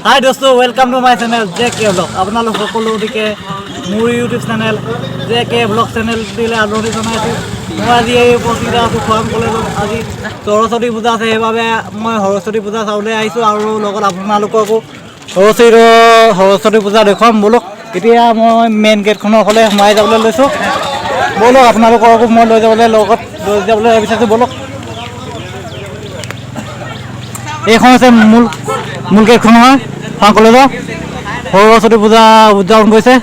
হাই দোস্ত, welcome to my channel JK blog. আপোনালোক সকলোকে মোৰ ইউটিউব চেনেল JK ব্লগ চেনেলটিলৈ আদৰণি জনাইছোঁ। মই আজি এই উপস্থিত আছোঁ খোৱাং কলেজত। আজি সৰস্বতী পূজা আছে, সেইবাবে মই সৰস্বতী পূজা চাবলৈ আহিছোঁ আৰু লগত আপোনালোককো সৰস্বতী পূজা দেখুৱাম। ব'লক এতিয়া মই মেইন গেটখনৰ ফালে সোমাই যাবলৈ লৈছোঁ। ব'লক আপোনালোককো মই লৈ যাবলৈ বিচাৰিছোঁ। ব'লক, এইখন হৈছে মূল গেটখন হয় খোৱাং কলেজৰ। সৰস্বতী পূজা উদযাপন কৰিছে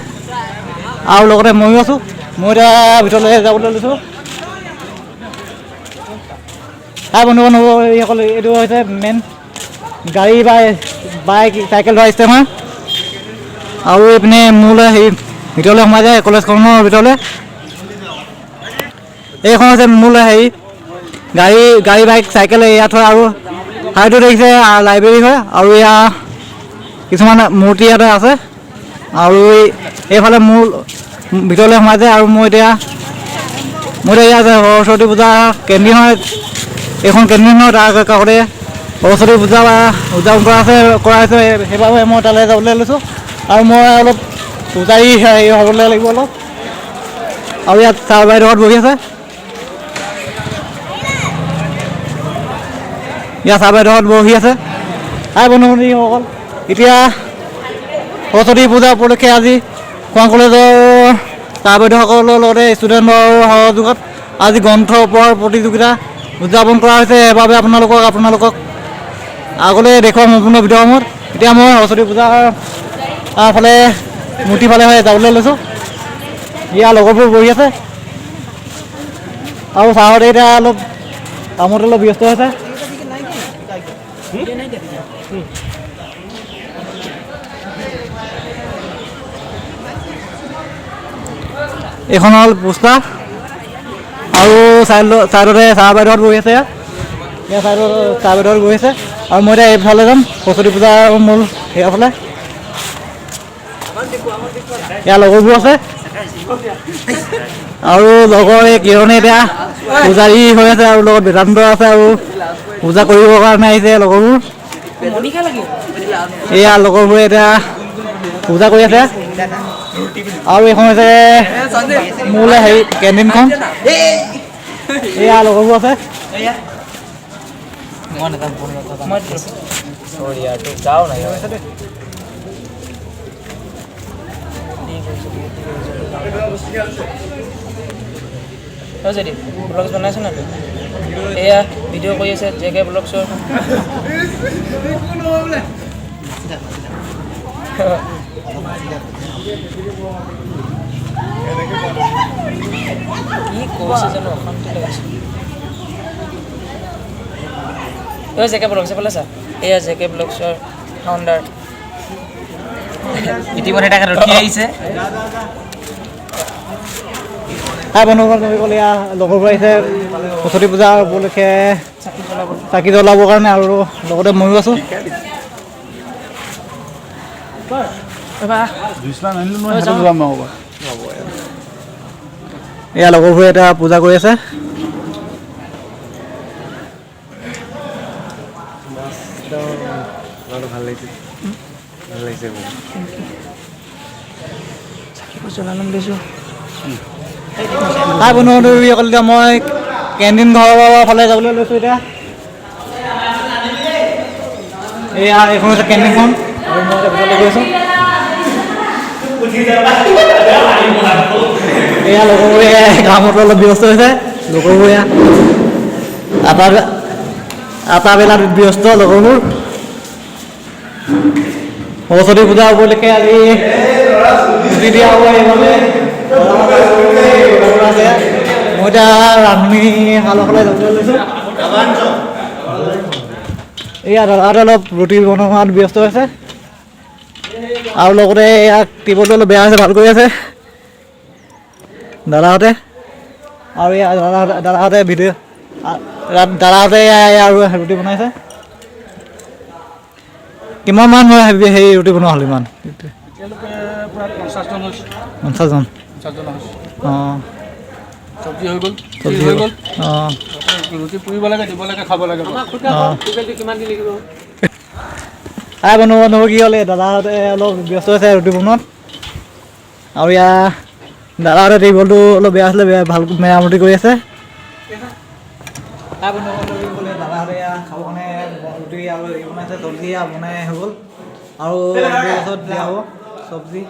আৰু লগতে ময়ো আছোঁ। মই এতিয়া ভিতৰলৈ যাবলৈ লৈছোঁ। বন্ধু এইসকল, এইটো হৈছে মেইন গাড়ী বা বাইক চাইকেল বা ষ্টেণ্ড হয়। আৰু এইপিনে মোলৈ ভিতৰলৈ সোমাই যায় কলেজখনৰ ভিতৰলৈ। এইখন হৈছে মোলৈ গাড়ী বাইক চাইকেল ইয়াত হয়। আৰু ঠাইটো দেখিছে লাইব্ৰেৰী হয় আৰু ইয়াৰ কিছুমান মূৰ্তি ইয়াতে আছে। আৰু এইফালে মোৰ ভিতৰলৈ সোমাই যায়। আৰু মই এতিয়া ইয়াত সৰস্বতী পূজা কেন্দ্ৰীয় হয়, এইখন কেন্দ্ৰীয় হয়। তাৰ কাষতে সৰস্বতী পূজা উদযাপন কৰা হৈছে, সেইবাবে মই তালৈ যাবলৈ লৈছোঁ। আৰু মই অলপ পূজাৰী হ'বলৈ লাগিব অলপ। আৰু ইয়াত ছাৰ বাইদেউহঁত বহি আছে। বন্ধু-বান্ধৱীসকল, এতিয়া সৰস্বতী পূজা উপলক্ষে আজি খোৱাং কলেজৰ ছাৰ বাইদেউসকলৰ লগতে ষ্টুডেণ্টৰ সহযোগত আজি গ্ৰন্থ উপহাৰ প্ৰতিযোগিতা উদযাপন কৰা হৈছে। সেইবাবে আপোনালোকক আগলৈ দেখুৱাম সম্পূৰ্ণ ভিডিঅ'সমূহত। এতিয়া মই সৰস্বতী পূজাৰ ফালে মূৰ্তি ফালে যাবলৈ লৈছোঁ। ইয়াৰ লগৰবোৰ বহি আছে আৰু ছাৰহঁতে এতিয়া কামত অলপ ব্যস্ত হৈছে। এইখন হ'ল পোষ্টাৰ আৰু চাইডতে ছাৰ বাইদেউহঁত বহি আছে। ইয়াত চাইডত ছাৰ বাইদেউহঁত বহি আছে আৰু মই এতিয়া এইফালে যাম সৰস্বতী পূজাৰ মূল সেইফালে। ইয়াৰ লগৰবোৰ আছে আৰু লগৰ এই কিৰণে এতিয়া পূজাৰী হৈ আছে আৰু লগত বেদান্ত আছে আৰু পূজা কৰিবৰ কাৰণে আহিছে লগৰবোৰ। এয়া লগৰবোৰে এতিয়া পূজা কৰি আছে। আৰু এইখন হৈছে মোলৈ কেণ্টিনখন। এয়া লগৰবোৰ আছে। ব্লগছ বনাইছে না? এয়া ভিডিঅ' কৰি আছে JK ব্লগছৰ। কি কৈছে জানো, অশান্তি লাগিছে। JK ব্লগছ এইফালে চা, এয়া JK ব্লগছৰ ফাউণ্ডাৰ। ইতিমধ্যে তাকে ৰখি আহিছে। বন্ধুসকল, এয়া লগৰবোৰ আহিছে সৰস্বতী পূজা উপলক্ষে চাকি জ্বলাবৰ কাৰণে আৰু লগতে ময়ো আছোঁ। এয়া লগৰবোৰে এতিয়া পূজা কৰি আছে। ভাল লাগিছে বন্ধু-বান্ধৱীসকল, এতিয়া মই কেণ্টিন ঘৰৰ ফালে যাবলৈ লৈছোঁ। এতিয়া এয়া এইখন হৈছে কেণ্টিনখন আৰু মই এতিয়া ভিতৰলৈ গৈ আছোঁ। এয়া লগৰবোৰে কামত অলপ ব্যস্ত হৈছে। লগৰবোৰ এটা বেলাত ব্যস্ত লগৰবোৰ। সৰস্বতী পূজা উপলক্ষে আজি ছুটি দিয়া হ'ব। সেইবাবে মই এতিয়া ৰান্ধনীশালৰ ফালে যাবলৈ লৈছোঁ। এয়া দাদাহঁতে অলপ ৰুটি বনোৱাত ব্যস্ত হৈছে আৰু লগতে ইয়াক টিপটো অলপ বেয়া হৈছে, ভাল কৰি আছে দাদাহঁতে। আৰু এয়া দাদাহঁতে আৰু ৰুটি বনাইছে। কিমান মান হয় ৰুটি বনোৱা হ'ল? ইমান 50 জন। অঁ, চব্জি হৈ গ'ল। অঁ, ৰুটি পুৰিব লাগে, দিব লাগে, খাব লাগে। বন্ধু কি হ'লে দাদাহঁতে অলপ ব্যস্ত আছে ৰুটি বনোৱাত আৰু ইয়াৰ দাদাহঁতে টেবুলটো অলপ বেয়া আছিলে ভাল মেৰামতি কৰি আছে বন্ধু দাদাহঁতে খাবৰ কাৰণে ৰুটি আৰু বনাইছে চব্জি বনাই হৈ গ'ল আৰু পাছত দিয়া হ'ব চব্জি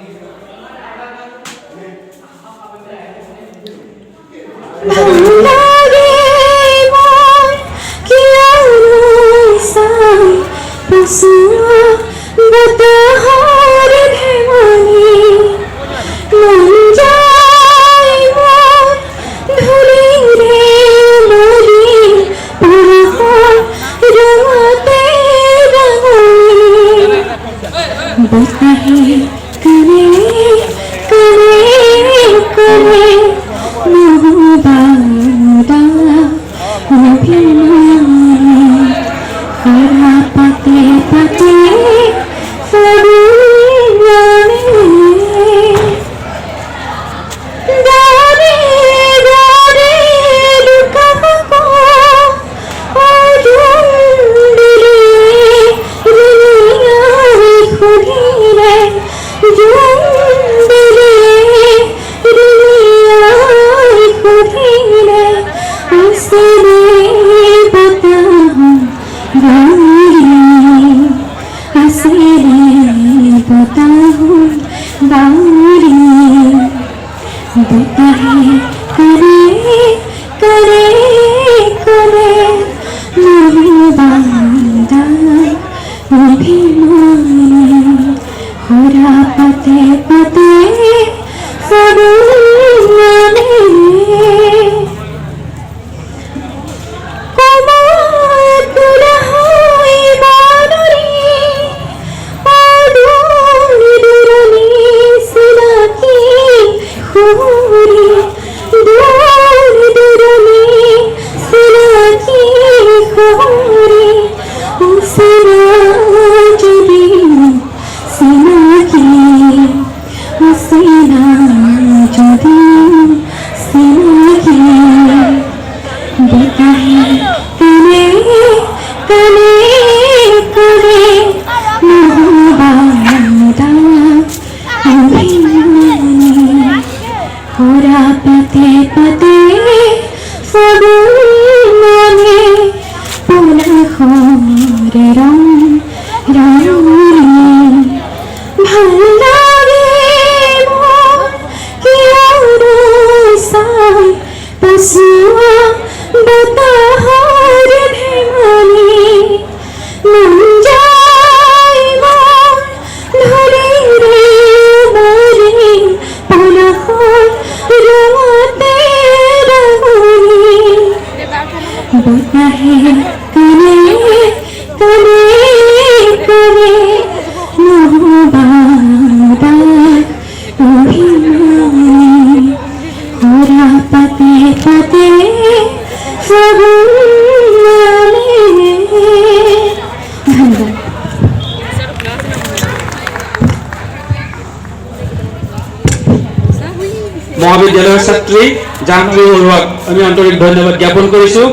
মহাবিদ্যালয়ৰ ছাত্ৰী জাহ্নবী বৰুৱাক আমি আন্তৰিক ধন্যবাদ জ্ঞাপন কৰিছোঁ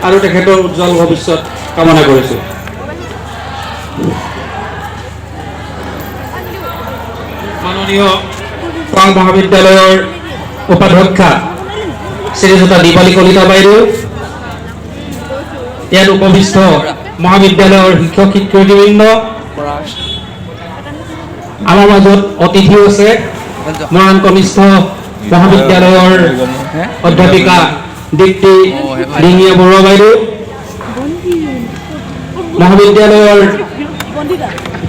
আৰু তেখেতৰ উজ্জ্বল ভৱিষ্যত কামনা কৰিছোঁ মাননীয় খোৱাং মহাবিদ্যালয়ৰ উপাধ্যক্ষা শ্ৰীযুতা দীপালী কলিতা বাইদেউ ইয়াত উপবিষ্ট মহাবিদ্যালয়ৰ শিক্ষক শিক্ষয়িত্ৰীবৃন্দ আমাৰ মাজত অতিথি আছে মহান কনিষ্ঠ মহাবিদ্যালয়ৰ অধ্যাপিকা দীপ্তি ডিঙিয়া বৰুৱা বাইদেউ মহাবিদ্যালয়ৰ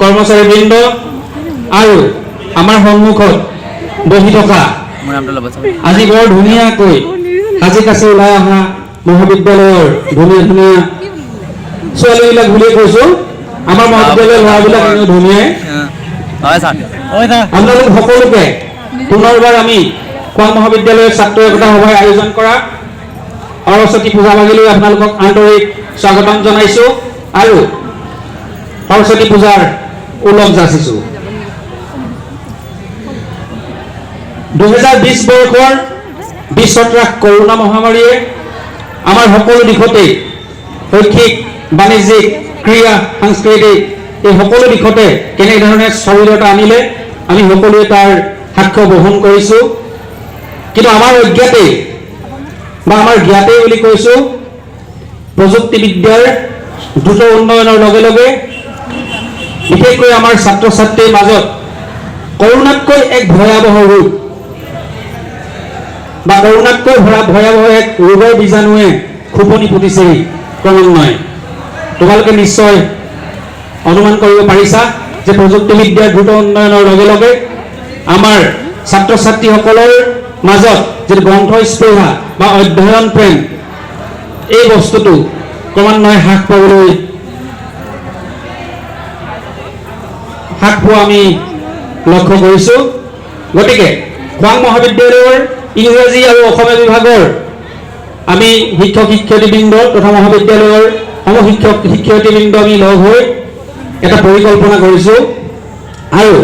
কৰ্মচাৰীবৃন্দ আৰু আমাৰ সন্মুখত বহি থকা আজি বৰ ধুনীয়াকৈ সাজি কাচি ওলাই অহা মহাবিদ্যালয়ৰ ধুনীয়া ধুনীয়া ছোৱালীবিলাক বুলিয়ে কৈছোঁ আমাৰ মহাবিদ্যালয়ৰ ল'ৰাবিলাক ধুনীয়াই আপোনালোক সকলোকে পুনৰবাৰ আমি খোৱাং মহাবিদ্যালয়ৰ ছাত্ৰ একতা সভাৰ আয়োজন কৰা সৰস্বতী পূজা ভাগিলৈ আপোনালোকক আন্তৰিক স্বাগতম জনাইছোঁ আৰু সৰস্বতী পূজাৰ ওলগ যাচিছোঁ 2020 বৰ্ষৰ বিশ্বত্ৰাস কৰোনা মহামাৰীয়ে আমাৰ সকলো দিশতে শৈক্ষিক বাণিজ্যিক ক্ৰীড়া সাংস্কৃতিক এই সকলো দিশতে কেনেধৰণে স্থবিৰতা আনিলে আমি সকলোৱে তাৰ সাক্ষ্য বহন কৰিছোঁ। কিন্তু আমাৰ অজ্ঞাতে বা আমাৰ জ্ঞাতে বুলি কৈছোঁ, প্ৰযুক্তিবিদ্যাৰ দ্ৰুত উন্নয়নৰ লগে লগে বিশেষকৈ আমাৰ ছাত্ৰ ছাত্ৰীৰ মাজত কৰোণাতকৈ এক ভয়াৱহ ৰোগ বা কৰোণাতকৈ ভয়াৱহ এক ৰোগৰ বীজাণুৱে খোপনি পুতিছে ক্ৰমান্বয়ে। তোমালোকে নিশ্চয় অনুমান কৰিব পাৰিছা যে প্ৰযুক্তিবিদ্যাৰ দ্ৰুত উন্নয়নৰ লগে লগে আমাৰ ছাত্ৰ ছাত্ৰীসকলৰ মাজত যে গ্ৰন্থ স্পৃহা বা অধ্যয়ন প্ৰেম এই বস্তুটো ক্ৰমান্বয়ে হ্ৰাস পোৱা আমি লক্ষ্য কৰিছোঁ। গতিকে খোৱাং মহাবিদ্যালয়ৰ ইংৰাজী আৰু অসমীয়া বিভাগৰ আমি শিক্ষক শিক্ষয়িত্ৰীবৃন্দ তথা মহাবিদ্যালয়ৰ সমশিক্ষক শিক্ষয়িত্ৰীবৃন্দ আমি লগ হৈ এটা পৰিকল্পনা কৰিছোঁ। আৰু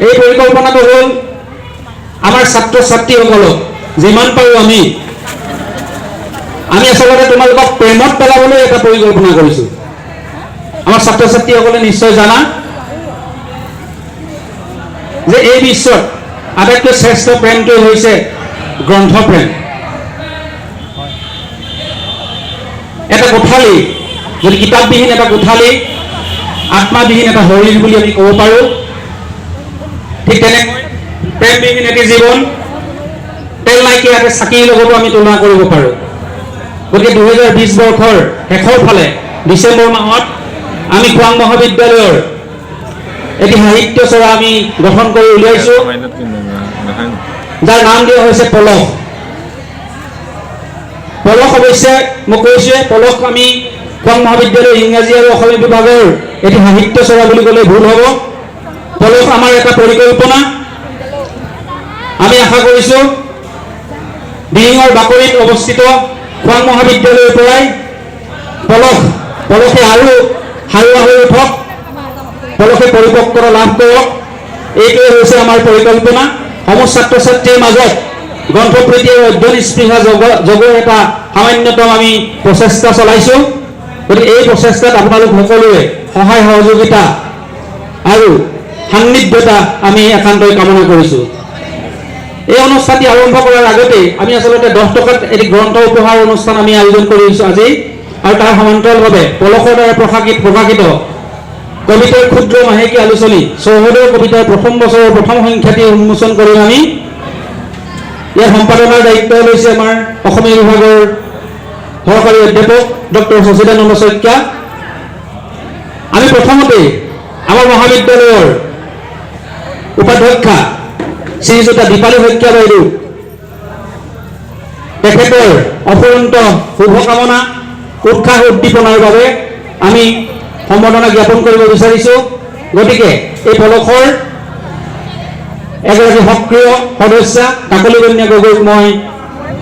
এই পৰিকল্পনাটো হ'ল আমাৰ ছাত্ৰ ছাত্ৰীসকলক যিমান পাৰোঁ আমি আচলতে তোমালোকক প্ৰেমত পেলাবলৈ এটা পৰিকল্পনা কৰিছোঁ। আমাৰ ছাত্ৰ ছাত্ৰীসকলে নিশ্চয় জানা যে এই বিশ্বত আটাইতকৈ শ্ৰেষ্ঠ প্ৰেমটোৱে হৈছে গ্ৰন্থ প্ৰেম। এটা কোঠালি, যদি কিতাপবিহীন এটা কোঠালি, আত্মাবিহীন এটা শৰীৰ বুলি আমি ক'ব পাৰোঁ। ঠিক তেনেকৈ প্ৰেমবিহীন এটি জীৱন তেল নাইকিয়া এটা চাকিৰ লগতো আমি তুলনা কৰিব পাৰোঁ। গতিকে 2020 বৰ্ষৰ শেষৰ ফালে ডিচেম্বৰ মাহত আমি খোৱাং মহাবিদ্যালয়ৰ এটি সাহিত্য চৰা আমি গঠন কৰি উলিয়াইছোঁ, যাৰ নাম দিয়া হৈছে পলস। পলস অৱশ্যে মই কৈছোঁৱে, পলস আমি খোৱাং মহাবিদ্যালয়ৰ ইংৰাজী আৰু অসমীয়া বিভাগৰ এটি সাহিত্য চৰা বুলি ক'লে ভুল হ'ব। পলস আমাৰ এটা পৰিকল্পনা। আমি আশা কৰিছোঁ দিহিঙৰ বাকৰিত অৱস্থিত খোৱাং মহাবিদ্যালয়ৰ পৰাই পলসে আৰু হাৰুৱা হৈ উঠক, পলসে পৰিপক্কতা লাভ কৰক। এইটোৱে হৈছে আমাৰ পৰিকল্পনা। সমূহ ছাত্ৰ ছাত্ৰীৰ মাজত গ্ৰন্থপ্ৰীতি আৰু অধ্যয়ন স্পৃহা জগৰ এটা সামান্যতম আমি প্ৰচেষ্টা চলাইছোঁ। গতিকে এই প্ৰচেষ্টাত আপোনালোক সকলোৱে সহায় সহযোগিতা আৰু সান্নিধ্যতা আমি একান্তই কামনা কৰিছোঁ। এই অনুষ্ঠানটি আৰম্ভ কৰাৰ আগতে আমি আচলতে 10 টকাত এটি গ্ৰন্থ উপহাৰ অনুষ্ঠান আমি আয়োজন কৰিছোঁ আজি। আৰু তাৰ সমান্তৰালভাৱে পলসৰ দ্বাৰা প্ৰকাশিত কবিতাৰ ক্ষুদ্ৰ মাহেকীয়া আলোচনী চৌহদৰ কবিতাৰ প্ৰথম বছৰৰ প্ৰথম সংখ্যাটি উন্মোচন কৰিম আমি। ইয়াৰ সম্পাদনাৰ দায়িত্ব লৈছে আমাৰ অসমীয়া বিভাগৰ সহকাৰী অধ্যাপক ডক্টৰ শশীদানন্দ শইকীয়া। আমি প্ৰথমতে আমাৰ মহাবিদ্যালয়ৰ উপাধ্যক্ষা শ্ৰীযুতা দীপালী শইকীয়া বাইদেউ তেখেতৰ অফুৰন্ত শুভকামনা উৎসাহ উদ্দীপনাৰ বাবে আমি সম্বৰ্ধনা জ্ঞাপন কৰিব বিচাৰিছোঁ। গতিকে এই পলসৰ এগৰাকী সক্ৰিয় সদস্যা কাকলি কন্যা গগৈক মই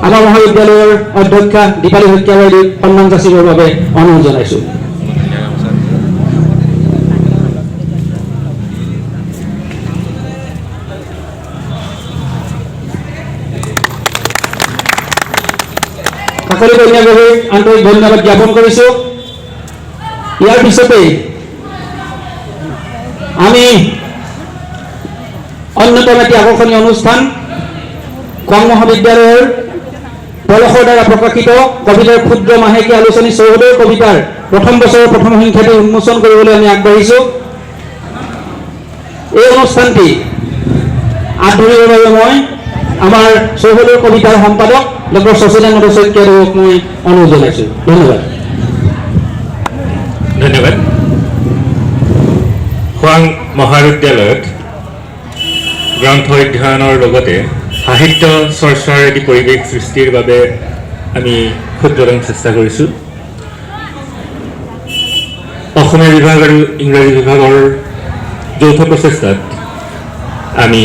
আমাৰ মহাবিদ্যালয়ৰ অধ্যক্ষা দীপালী শইকীয়া বাইদেউক সন্মান যাচিবৰ বাবে অনুৰোধ জনাইছোঁ। কাকলি কন্যা গগৈক আন্তৰিক ধন্যবাদ জ্ঞাপন কৰিছোঁ। ইয়াৰ পিছতে আমি অন্যতম এটি আকৰ্ষণীয় অনুষ্ঠান খোৱাং মহাবিদ্যালয়ৰ পলসৰ দ্বাৰা প্ৰকাশিত কবিতাৰ ক্ষুদ্ৰ মাহেকীয়া আলোচনী চৌহদৰ কবিতাৰ প্ৰথম বছৰৰ প্ৰথম সংখ্যাটি উন্মোচন কৰিবলৈ আমি আগবাঢ়িছোঁ। এই অনুষ্ঠানটি আগবঢ়াবৰ বাবে মই আমাৰ চৌহদৰ কবিতাৰ সম্পাদক ডক্টৰ শশীদানন্দ শইকীয়াক মই অনুৰোধ জনাইছোঁ। ধন্যবাদ। ধন্যবাদ। খোৱাং মহাবিদ্যালয়ত গ্ৰন্থ অধ্যয়নৰ লগতে সাহিত্য চৰ্চাৰ এটি পৰিৱেশ সৃষ্টিৰ বাবে আমি ক্ষুদ্ৰতম চেষ্টা কৰিছোঁ। অসমীয়া বিভাগ আৰু ইংৰাজী বিভাগৰ যৌথ প্ৰচেষ্টাত আমি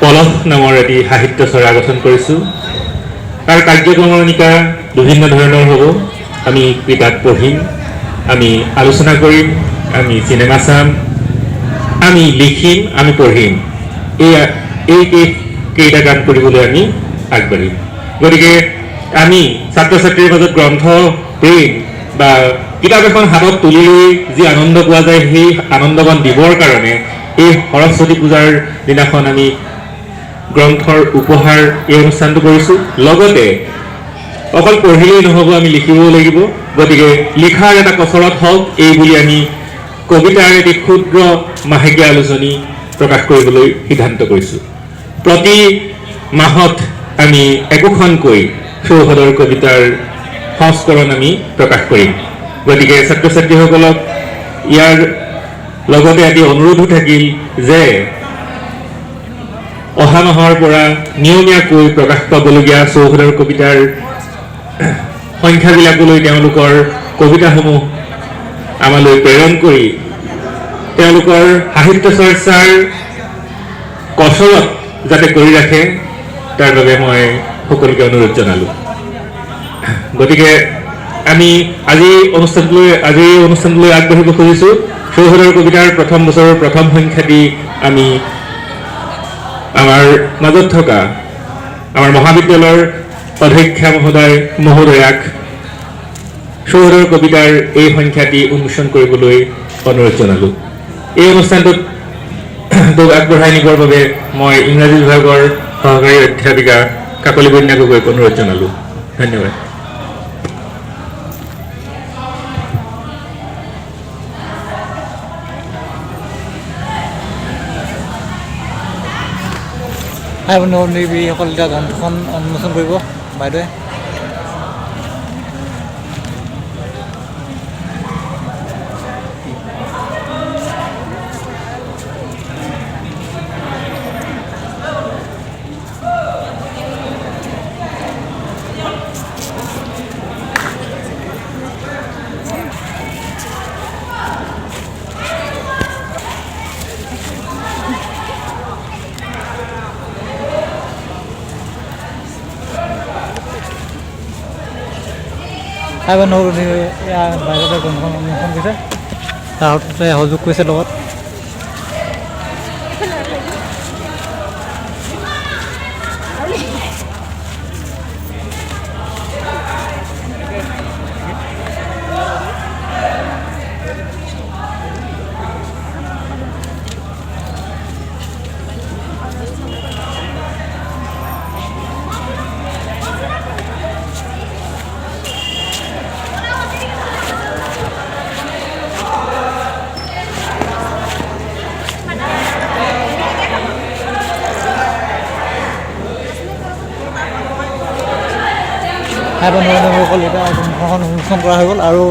পলস নামৰ এটি সাহিত্য চৰা গঠন কৰিছোঁ। তাৰ কাৰ্যক্ৰমণিকা বিভিন্ন ধৰণৰ হ'ব। আমি কিতাপ পঢ়িম, আমি আলোচনা কৰিম, আমি চিনেমা চাম, আমি লিখিম, আমি পঢ়িম। এইকেইটা কাম কৰিবলৈ আমি আগবাঢ়িম। গতিকে আমি ছাত্ৰ ছাত্ৰীৰ মাজত গ্ৰন্থ প্ৰেম বা কিতাপ এখন হাতত তুলি লৈ যি আনন্দ পোৱা যায় সেই আনন্দকণ দিবৰ কাৰণে এই সৰস্বতী পূজাৰ দিনাখন আমি গ্ৰন্থৰ উপহাৰ এই অনুষ্ঠানটো কৰিছোঁ। লগতে অকল পঢ়িলেই নহ'ব, আমি লিখিবও লাগিব। গতিকে লিখাৰ এটা কচৰত হওক এই বুলি আমি কবিতাৰ এটি ক্ষুদ্ৰ মাহেকীয়া আলোচনী প্ৰকাশ কৰিবলৈ সিদ্ধান্ত কৰিছোঁ। প্ৰতি মাহত আমি একোখনকৈ চৌহদৰ কবিতাৰ সংস্কৰণ আমি প্ৰকাশ কৰিম। গতিকে ছাত্ৰ ছাত্ৰীসকলক ইয়াৰ লগতে এটি অনুৰোধো থাকিল যে অহা মাহৰ পৰা নিয়মীয়াকৈ প্ৰকাশ পাবলগীয়া চৌহদৰ কবিতাৰ সংখ্যাবিলাকলৈ তেওঁলোকৰ কবিতাসমূহ আমালৈ প্ৰেৰণ কৰি তেওঁলোকৰ সাহিত্য চৰ্চাৰ কচৰত যাতে কৰি ৰাখে তাৰ বাবে মই সকলোকে অনুৰোধ জনালোঁ। গতিকে আমি আজিৰ অনুষ্ঠানটোলৈ আগবাঢ়িব খুজিছোঁ। চৌহদৰ কবিতাৰ প্ৰথম বছৰৰ প্ৰথম সংখ্যাটি আমি আমাৰ মাজত থকা আমাৰ মহাবিদ্যালয়ৰ অধ্যক্ষা মহোদয়াক চৌহদৰ কবিতাৰ এই সংখ্যাটি উন্মোচন কৰিবলৈ অনুৰোধ জনালোঁ। এই অনুষ্ঠানটোত আগবঢ়াই নিবৰ বাবে মই ইংৰাজী বিভাগৰ সহকাৰী অধ্যাপিকা কাকলি বন্যা গগৈক অনুৰোধ জনালোঁ। ধন্যবাদ। সকল এতিয়া গ্ৰন্থখন উন্মোচন কৰিব বাইদেৱে। বাইদেৱে গ্ৰন্থখন উন্মোচন কৰিছে, তাৰ সহযোগ কৰিছে লগত। বন্ধুসকল এতিয়া গ্ৰন্থখন উন্মোচন কৰা হৈ গ'ল আৰু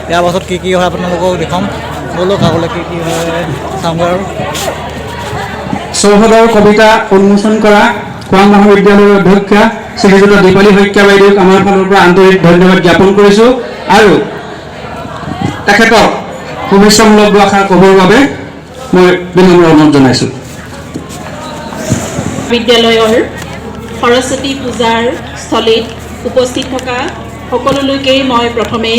ইয়াৰ পাছত কি হয় আপোনালোকক দেখাম। ব'লক আগলৈ কি হয় চামগৈ। আৰু চৌহদৰ কবিতা উন্মোচন কৰা খোৱাং মহাবিদ্যালয়ৰ অধ্যক্ষা শ্ৰীযুত দীপালী শইকীয়া বাইদেউক আমাৰ ফালৰ পৰা আন্তৰিক ধন্যবাদ জ্ঞাপন কৰিছোঁ আৰু তেখেতক শুভেচ্ছামূলক দুআষাৰ ক'বৰ বাবে মই বিনম্ৰ অনুৰোধ জনাইছোঁ। বিদ্যালয়ৰ সৰস্বতী পূজাৰ স্থলীত উপস্থিত থকা সকলোলৈকে মই প্ৰথমে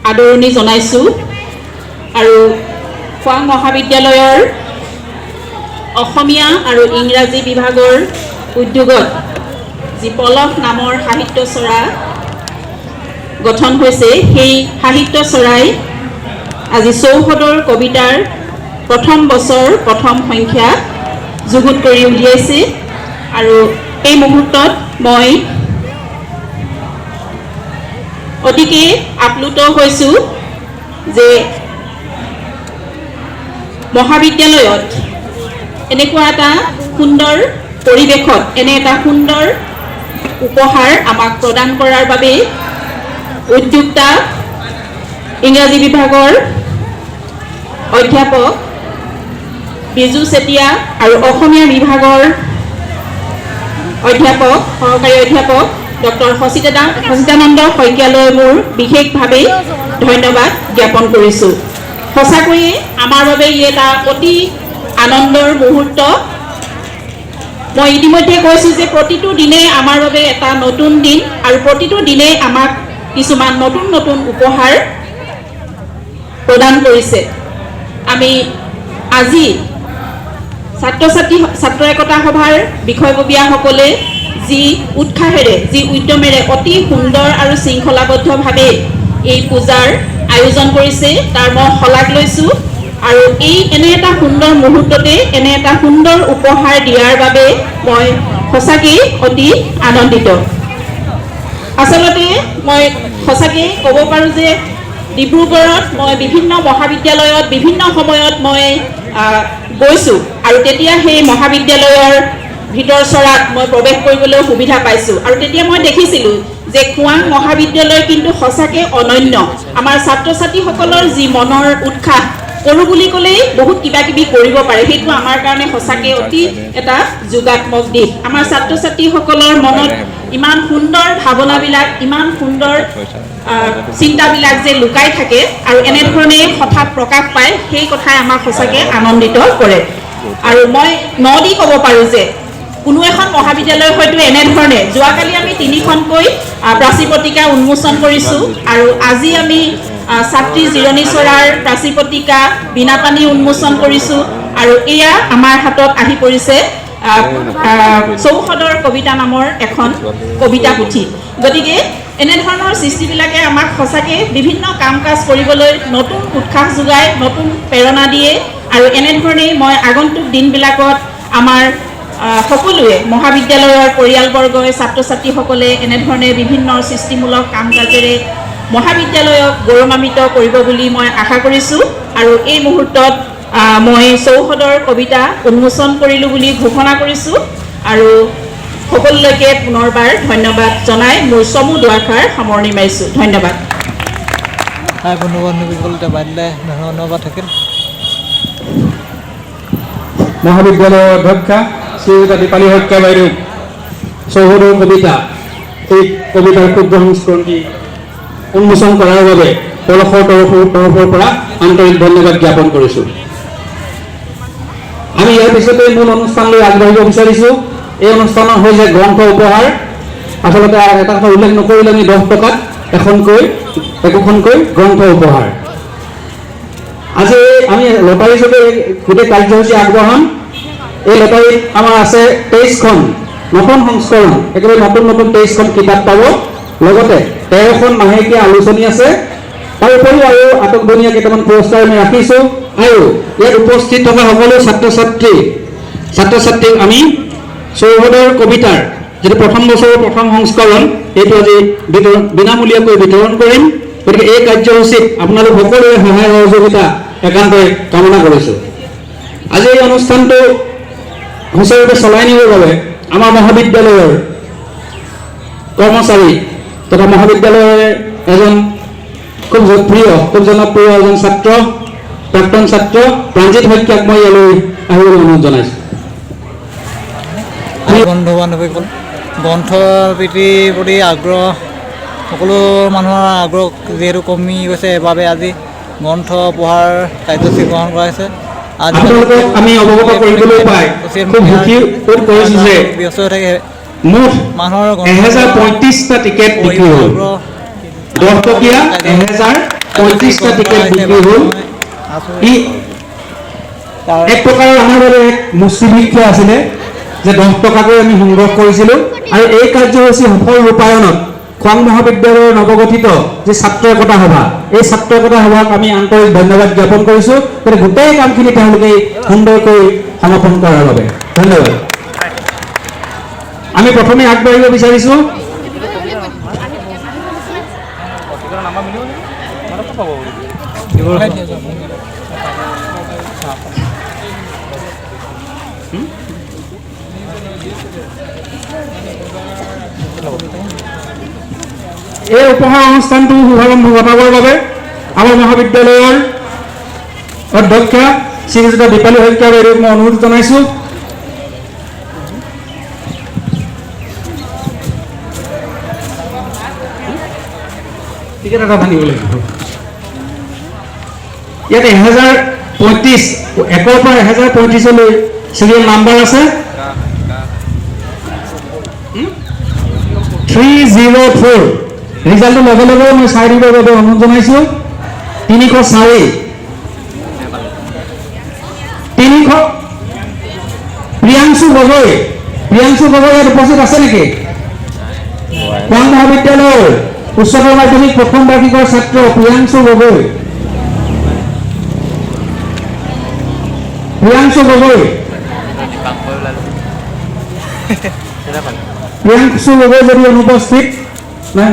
আদৰণি জনাইছোঁ আৰু খোৱাং মহাবিদ্যালয়ৰ অসমীয়া আৰু ইংৰাজী বিভাগৰ উদ্যোগত যি পলস নামৰ সাহিত্য চৰা গঠন হৈছে, সেই সাহিত্য চৰাই আজি চৌহদৰ কবিতাৰ প্ৰথম বছৰ প্ৰথম সংখ্যা যুগুত কৰি উলিয়াইছে আৰু এই মুহূৰ্তত মই অতিকে আপ্লুত হৈছোঁ যে মহাবিদ্যালয়ত এনেকুৱা এটা সুন্দৰ পৰিৱেশত এনে এটা সুন্দৰ উপহাৰ আমাক প্ৰদান কৰাৰ বাবে উদ্যোক্তা ইংৰাজী বিভাগৰ অধ্যাপক বিজু চেতিয়া আৰু অসমীয়া বিভাগৰ অধ্যাপক সহকাৰী অধ্যাপক ডক্টৰ সচিতানন্দ শইকীয়ালৈ মোৰ বিশেষভাৱে ধন্যবাদ জ্ঞাপন কৰিছোঁ। সঁচাকৈয়ে আমাৰ বাবে ই এটা অতি আনন্দৰ মুহূৰ্ত। মই ইতিমধ্যে কৈছোঁ যে প্ৰতিটো দিনেই আমাৰ বাবে এটা নতুন দিন আৰু প্ৰতিটো দিনেই আমাক কিছুমান নতুন নতুন উপহাৰ প্ৰদান কৰিছে। আমি আজি ছাত্ৰ একতা সভাৰ বিষয়ববীয়াসকলে যি উৎসাহেৰে যি উদ্যমেৰে অতি সুন্দৰ আৰু শৃংখলাবদ্ধভাৱে এই পূজাৰ আয়োজন কৰিছে তাৰ মই শলাগ লৈছোঁ আৰু এই এনে এটা সুন্দৰ মুহূৰ্ততে এনে এটা সুন্দৰ উপহাৰ দিয়াৰ বাবে মই সঁচাকৈ অতি আনন্দিত আচলতে মই সঁচাকৈ ক'ব পাৰোঁ যে ডিব্ৰুগড়ত মই বিভিন্ন মহাবিদ্যালয়ত বিভিন্ন সময়ত মই গৈছোঁ আৰু তেতিয়া সেই মহাবিদ্যালয়ৰ ভিতৰ চৰাত মই প্ৰৱেশ কৰিবলৈ সুবিধা পাইছোঁ আৰু তেতিয়া মই দেখিছিলোঁ যে খোৱাং মহাবিদ্যালয় কিন্তু সঁচাকৈ অনন্য আমাৰ ছাত্ৰ ছাত্ৰীসকলৰ যি মনৰ উৎসাহ কৰোঁ বুলি ক'লেই বহুত কিবা কিবি কৰিব পাৰে সেইটো আমাৰ কাৰণে সঁচাকৈ অতি এটা যোগাত্মক দিশ আমাৰ ছাত্ৰ ছাত্ৰীসকলৰ মনত ইমান সুন্দৰ ভাৱনাবিলাক ইমান সুন্দৰ চিন্তাবিলাক যে লুকাই থাকে আৰু এনেধৰণে হঠাৎ প্ৰকাশ পায় সেই কথাই আমাক সঁচাকৈ আনন্দিত কৰে আৰু মই দি ক'ব পাৰোঁ যে কোনো এখন মহাবিদ্যালয় হয়তো এনেধৰণে যোৱাকালি আমি 3খনকৈ প্ৰাচী পত্ৰিকা উন্মোচন কৰিছোঁ আৰু আজি আমি ছাত্ৰী জিৰণি চৰাৰ প্ৰাচী পত্ৰিকা বীণাপানী উন্মোচন কৰিছোঁ আৰু এয়া আমাৰ হাতত আহি পৰিছে চৌহদৰ কবিতা নামৰ এখন কবিতা পুথি গতিকে এনেধৰণৰ সৃষ্টিবিলাকে আমাক সঁচাকৈ বিভিন্ন কাম কাজ কৰিবলৈ নতুন উৎসাহ যোগায় নতুন প্ৰেৰণা দিয়ে আৰু এনেধৰণেই মই আগন্তুক দিনবিলাকত আমাৰ সকলোৱে মহাবিদ্যালয়ৰ পৰিয়ালবৰ্গই ছাত্ৰ ছাত্ৰীসকলে এনেধৰণে বিভিন্ন সৃষ্টিমূলক কাম কাজেৰে মহাবিদ্যালয়ক গৌৰৱান্বিত কৰিব বুলি মই আশা কৰিছোঁ আৰু এই মুহূৰ্তত মই চৌহদৰ কবিতা উন্মোচন কৰিলোঁ বুলি ঘোষণা কৰিছোঁ আৰু সকলোলৈকে পুনৰবাৰ ধন্যবাদ জনাই মোৰ চমু দুআষাৰ সামৰণি মাৰিছোঁ ধন্যবাদ বন্ধু বান্ধৱীসকল বাদিলে ধন্যবাদ থাকিল মহাবিদ্যালয়ৰ অধ্যক্ষা শ্ৰীযুতা দীপালী শইকীয়া বাইদেউ চৌহদৰ কবিতা এই কবিতাৰ ক্ষুদ্ৰ সংস্কৰণটি উন্মোচন কৰাৰ বাবে পলসৰ তৰফৰ পৰা আন্তৰিক ধন্যবাদ জ্ঞাপন কৰিছোঁ আমি ইয়াৰ পিছতে মূল অনুষ্ঠানলৈ আগবাঢ়িব বিচাৰিছোঁ এই অনুষ্ঠানৰ হৈছে গ্ৰন্থ উপহাৰ আচলতে এটা কথা উল্লেখ নকৰিলে আমি 10 টকাত একোখনকৈ গ্ৰন্থ উপহাৰ আজি আমি লটাৰী যোগে গোটেই কাৰ্যসূচী আগবঢ়াম এই লটাৰীত আমাৰ আছে 23খন নতুন সংস্কৰণ একেবাৰে নতুন 23খন কিতাপ পাব লগতে 13খন মাহেকীয়া আলোচনী আছে তাৰ উপৰিও আৰু আটকধুনীয়া কেইটামান পুৰস্কাৰ আমি ৰাখিছোঁ আৰু ইয়াত উপস্থিত থকা সকলো ছাত্ৰ ছাত্ৰীক আমি চৌহদৰ কবিতাৰ যিটো প্ৰথম বছৰৰ প্ৰথম সংস্কৰণ এইটো আজি বিনামূলীয়াকৈ বিতৰণ কৰিম গতিকে এই কাৰ্যসূচীত আপোনালোক সকলোৰে সহায় সহযোগিতা একান্তই কামনা কৰিছোঁ আজি এই অনুষ্ঠানটো সুচাৰুৰূপে চলাই নিবৰ বাবে আমাৰ মহাবিদ্যালয়ৰ কৰ্মচাৰী তথা মহাবিদ্যালয়ৰ এজন খুব জনপ্ৰিয় এজন ছাত্ৰ প্ৰাক্তন ছাত্ৰ প্ৰাঞ্জিত শইকীয়াক মই ইয়ালৈ আহিবলৈ অনুৰোধ জনাইছোঁ বন্ধু বান্ধৱীসকল গ্ৰন্থ প্ৰতি আগ্ৰহ সকলো মানুহৰ আগ্ৰহ যিহেতু কমি গৈছে সেইবাবে আজি গ্ৰন্থ পঢ়াৰ কাৰ্যসূচী গ্ৰহণ কৰা হৈছে আপোনালোকক আমি অৱগত কৰিবলৈ পাই খুব সুখী বোধ কৰিছোঁ যে ব্যস্ত হৈ থাকে মুঠ মানুহৰ 1035টা টিকেট বিক্ৰী হ'ল 10 টকীয়া 1035টা টিকেট বিক্ৰী হ'ল ই এক প্ৰকাৰৰ আমাৰ বাবে এক মুষ্টিভিক্ষা আছিলে যে 10 টকাকৈ আমি সংগ্ৰহ কৰিছিলোঁ আৰু এই কাৰ্যসূচী সফল ৰূপায়ণত খোৱাং মহাবিদ্যালয়ৰ নৱগঠিত যে ছাত্ৰ একতা সভা এই ছাত্ৰ একতা সভাক আমি আন্তৰিক ধন্যবাদ জ্ঞাপন কৰিছোঁ গতিকে গোটেই কামখিনি তেওঁলোকে সুন্দৰকৈ সমাপন কৰাৰ বাবে ধন্যবাদ আমি প্ৰথমে আগবাঢ়িব বিচাৰিছোঁ এই উপহাৰ অনুষ্ঠানটো শুভাৰম্ভ ঘটাবৰ বাবে আমাৰ মহাবিদ্যালয়ৰ অধ্যক্ষা শ্ৰীযুতা দীপালী শইকীয়া বাইদেউক মই অনুৰোধ জনাইছোঁ টিকেট এটা ভাঙিব লাগিব ইয়াত 1035 1ৰ পৰা 1035লৈ চিৰিয়েল নাম্বাৰ আছে 304 ৰিজাল্টটো লগে লগে মই চাই দিবৰ বাবে অনুৰোধ জনাইছোঁ 304 প্ৰিয়াংশু গগৈ ইয়াত উপস্থিত আছে নেকি খোৱাং মহাবিদ্যালয়ৰ উচ্চতৰ মাধ্যমিক প্ৰথম বাৰ্ষিকৰ ছাত্ৰ প্ৰিয়াংশু গগৈ। প্ৰিয়াংশু গগৈ যদি অনুপস্থিত নাই,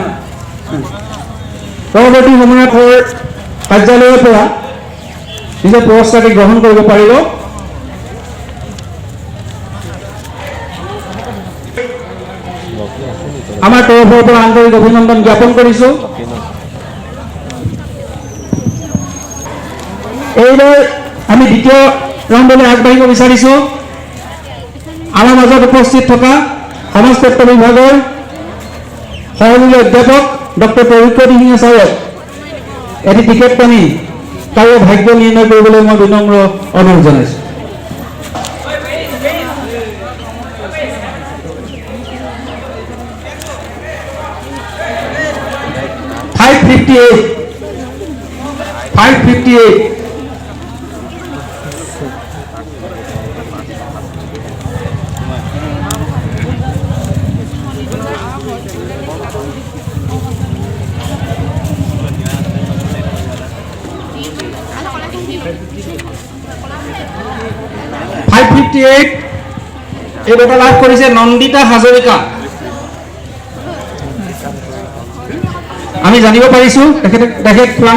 পৰৱৰ্তী সময়ত কাৰ্যালয়ৰ পৰা নিজৰ পুৰস্কাৰটি গ্ৰহণ কৰিব পাৰিব। আমাৰ তৰফৰ পৰা আন্তৰিক অভিনন্দন জ্ঞাপন কৰিছোঁ। এইবাৰ আমি দ্বিতীয় ৰাউণ্ডলৈ আগবাঢ়িব বিচাৰিছোঁ। আমাৰ মাজত উপস্থিত থকা সমাজতত্ব বিভাগৰ সহযোগী অধ্যাপক ডক্টৰ পবিত্ৰ দিহিঙীয়া ছাৰক এটি টিকেট টানি তাৰে ভাগ্য নিৰ্ণয় কৰিবলৈ মই বিনম্ৰ অনুৰোধ জনাইছোঁ। এই বঁটা লাভ কৰিছে নন্দিতা হাজৰিকা। আমি জানিব পাৰিছোঁ তেখেত খোৱাং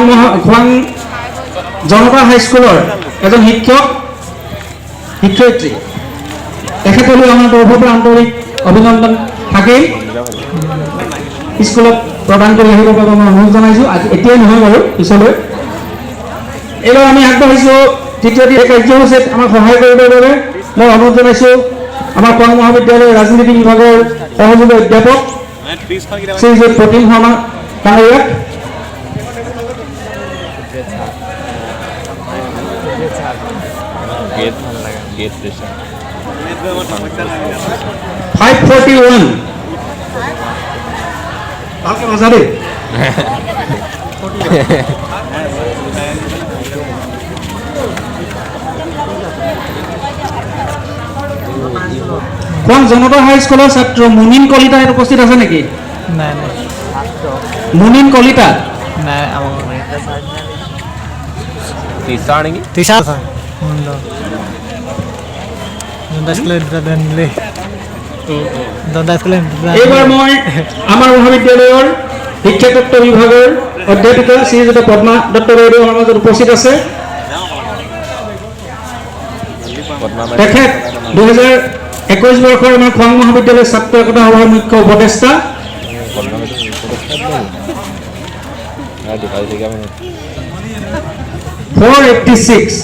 জনতা হাইস্কুলৰ এজন শিক্ষয়িত্ৰী। তেখেতলৈ আমাৰ তৰফৰ পৰা আন্তৰিক অভিনন্দন থাকেই। স্কুলত প্ৰদান কৰি আহিবৰ বাবে মই অনুৰোধ জনাইছোঁ। এতিয়াই নহয় বাৰু, পিছলৈ। এইবাৰ আমি আগবাঢ়িছোঁ তৃতীয়টি কাৰ্যসূচীত আমাক সহায় কৰিবৰ বাবে মই অনুৰোধ জনাইছোঁ আমাৰ খোৱাং মহাবিদ্যালয়ৰ ৰাজনীতি বিভাগৰ সহযোগী অধ্যাপক শ্ৰীযুত প্ৰতিম শৰ্মা কাঙৰীয়াক। খোৱাং জনতা হাইস্কুলৰ ছাত্ৰ মুনিন কলিতা ইয়াত উপস্থিত আছে নেকি? নাই নাই, মুনিন কলিতা নাই টিচাৰ নেকি? টিচাৰ এইবাৰ মই আমাৰ মহাবিদ্যালয়ৰ শিক্ষাতত্ব বিভাগৰ অধ্যাপিকা শ্ৰীযুত পদ্মা দত্ত বাইদেউ আমাৰ মাজত উপস্থিত আছে। তেখেত 2021 বৰ্ষৰ আমাৰ খোৱাং মহাবিদ্যালয়ৰ ছাত্ৰ একতা সভাৰ মুখ্য উপদেষ্টা। 486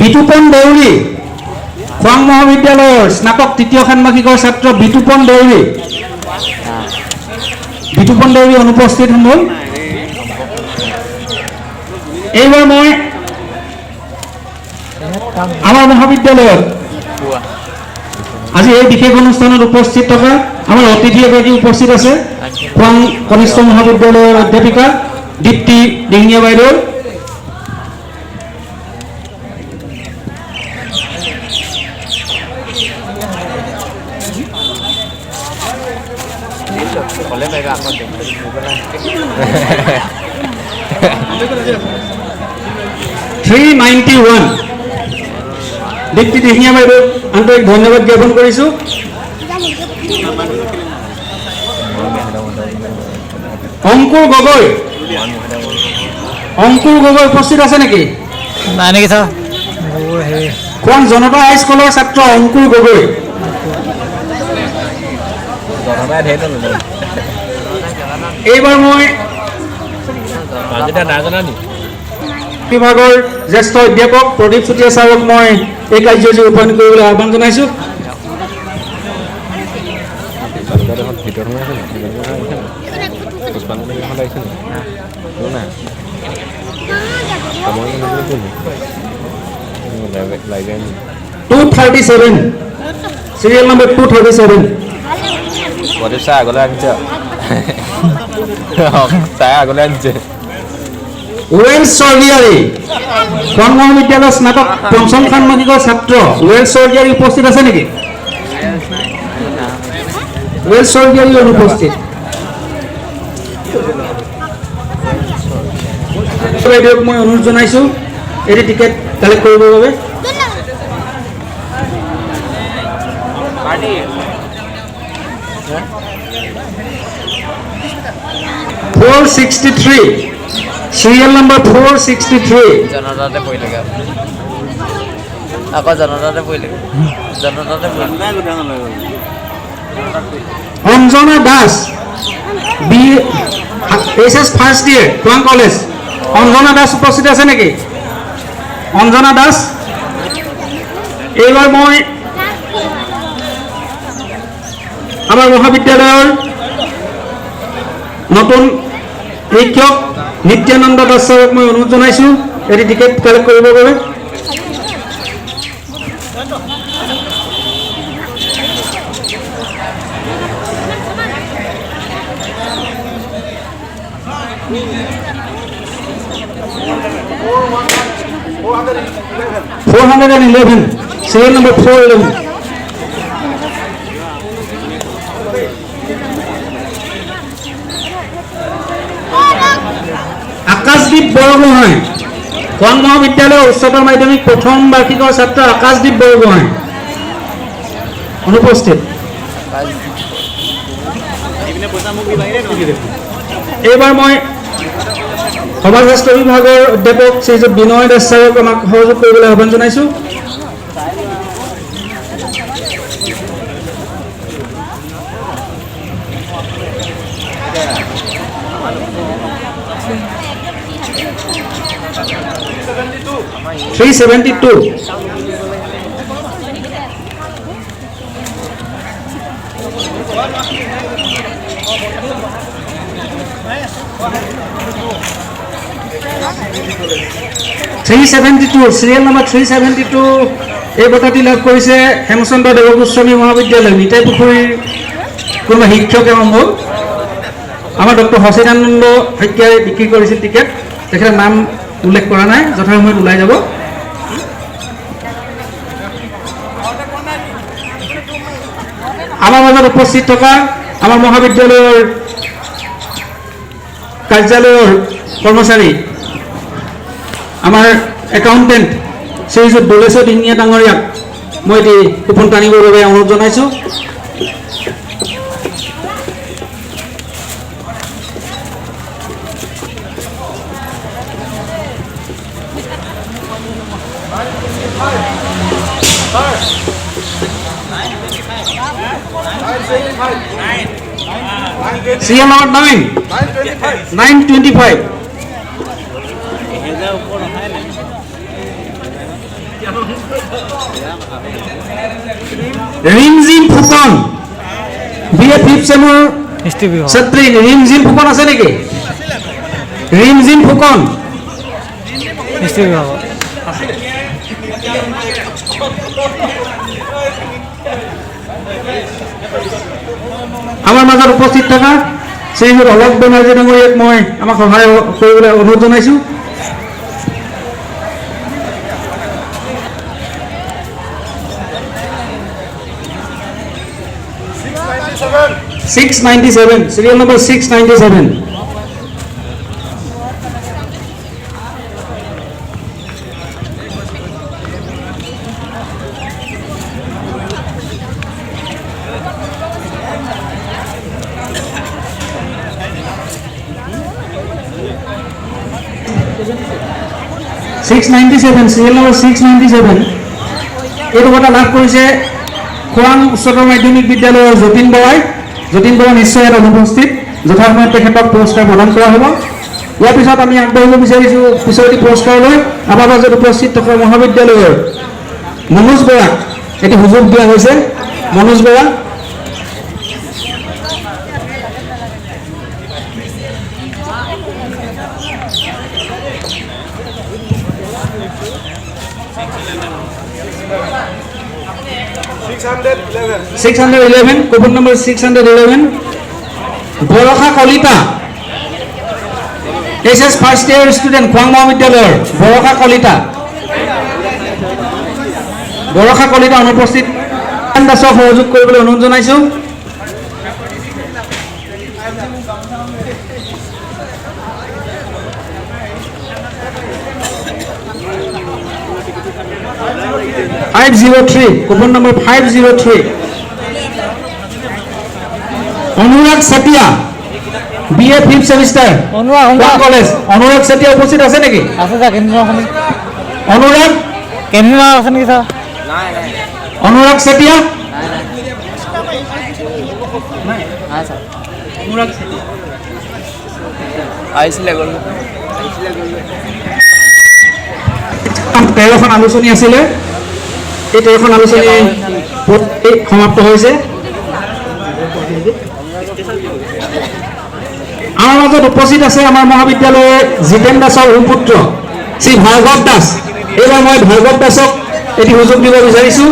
বিতুপন দেউৰী খোৱাং মহাবিদ্যালয়ৰ স্নাতক তৃতীয় ষান্মাসিকৰ ছাত্ৰ বিতুপন দেউৰী অনুপস্থিত হ'ল। এইবাৰ মই আমাৰ মহাবিদ্যালয়ত আজি এই বিশেষ অনুষ্ঠানত উপস্থিত থকা আমাৰ অতিথি এগৰাকী উপস্থিত আছে। খোৱাং কনিষ্ঠ মহাবিদ্যালয়ৰ অধ্যাপিকা দীপ্তি দিহিঙীয়া বাইদেউ। দীপ্তি দিহিঙীয়া বাইদেউ আন্তৰিক ধন্যবাদ জ্ঞাপন কৰিছোঁ। অংকুৰ গগৈ উপস্থিত আছে নেকি? নাই নেকি ছাৰ? খোৱাং জনতা হাইস্কুলৰ ছাত্ৰ অংকুৰ গগৈ। এইবাৰ মই বিভাগৰ জ্যেষ্ঠ অধ্যাপক প্ৰদীপ চুতীয়া ছাৰক মই এই কাৰ্যসূচী ৰূপায়ণ কৰিবলৈ আহ্বান জনাইছোঁ। চিৰিয়েল নম্বৰ 237 আগলৈ আনিছে চাই আগলৈ আনিছে। ৱেলছ চৰ্গিয়াৰী খোৱাং মহাবিদ্যালয়ৰ স্নাতক পঞ্চম ষান্মাসিকৰ ছাত্ৰ ৱেলছ চৰ্গিয়াৰী উপস্থিত আছে নেকি? ৱেলছ চৰ্গিয়াৰী অনুপস্থিত। বাইদেউক মই অনুৰোধ জনাইছোঁ এটি টিকেট কালেক্ট কৰিবৰ বাবে। (463) সিৰিয়েল নম্বৰ 463 জনতাতে পৰিলে আকৌ জনতাতে পৰিলে Anjana Das HS first year খোৱাং কলেজ। অঞ্জনা দাস উপস্থিত আছে নেকি? অঞ্জনা দাস, এইবাৰ মই আমাৰ মহাবিদ্যালয়ৰ নতুন শিক্ষক নিত্যানন্দ দাস ছাৰক মই অনুৰোধ জনাইছোঁ এটি টিকেট কালেক্ট কৰিবৰ বাবে। (411) serial number 411 আকাশদ্বীপ বৰগোহাঁই খোৱাং মহাবিদ্যালয় উচ্চতৰ মাধ্যমিক প্ৰথম বাৰ্ষিকৰ ছাত্ৰ আকাশদ্বীপ বৰগোহাঁই অনুপস্থিত। এইবাৰ মই সমাজশাস্ত্ৰ বিভাগৰ অধ্যাপক শ্ৰীযুত বিনয় দাস ছাৰক আমাক সহযোগ কৰিবলৈ আহ্বান জনাইছোঁ। (372) সিৰিয়েল নম্বৰ 372 এই বঁটাটি লাভ কৰিছে হেমচন্দ্ৰ দেৱগোস্বামী মহাবিদ্যালয় নিতাই পুখুৰীৰ কোনোবা শিক্ষকে সম্ভৱ। আমাৰ ডক্টৰ সচিদানন্দ শইকীয়াই বিক্ৰী কৰিছিল টিকেট, তেখেতৰ নাম উল্লেখ কৰা নাই, যথাসময়ত ওলাই যাব। আমাৰ মাজত উপস্থিত থকা আমাৰ মহাবিদ্যালয়ৰ কাৰ্যালয়ৰ কৰ্মচাৰী আমাৰ একাউণ্টেণ্ট শ্ৰীযুত দোলেশ্বৰ দিহিঙীয়া ডাঙৰীয়াক মই এটি কুপন টানিবৰ বাবে অনুৰোধ জনাইছোঁ। Serial number 925 Rimjhim Phukan BA 5th চেমৰ ছাত্ৰী ৰিমজিম ফুকন আছে নেকি? ৰিমজিম ফুকন আমাৰ মাজত উপস্থিত থকা শ্ৰীযুত অলক বেনাৰ্জী ডাঙৰীয়াক মই আমাক সহায় কৰিবলৈ অনুৰোধ জনাইছোঁ। (697) serial number 697 697 serial number 697 এইটো বঁটা লাভ কৰিছে খোৱাং উচ্চতৰ মাধ্যমিক বিদ্যালয়ৰ যতীন বৰাই। যতীন বৰা নিশ্চয় ইয়াত অনুপস্থিত, যথাসময়ত তেখেতক পুৰস্কাৰ প্ৰদান কৰা হ'ব। ইয়াৰ পিছত আমি আগবাঢ়িব বিচাৰিছোঁ পিছৰটি পুৰস্কাৰলৈ। আমাৰ মাজত উপস্থিত থকা মহাবিদ্যালয়ৰ মনোজ বৰাক এটি সুযোগ দিয়া হৈছে। Manoj Bora (611) coupon number 611 Barsha Kalita HS first year student খোৱাং মহাবিদ্যালয়ৰ বৰষা কলিতা অনুপস্থিত দাসক সহযোগ কৰিবলৈ অনুৰোধ জনাইছোঁ। Coupon number 503 Anurag Chetia BA 5th semester college. Anurag Chetia উপস্থিত আছে নেকি? আছে যা কেন্দ্ৰীয় অনুৰাগ আছে নেকি ছাৰ? অনুৰাগ চেতিয়া আহিছিলে গ'ল 13খন আলোচনী আছিলে। এই 13খন আলোচনী সমাপ্ত হৈছে। আমাৰ মাজত উপস্থিত আছে আমাৰ মহাবিদ্যালয়ৰ জিতেন দাসৰ সুপুত্ৰ শ্ৰী ভাৰ্গৱ দাস। এইবাৰ মই ভাৰ্গৱ দাসক এটি সুযোগ দিব বিচাৰিছোঁ।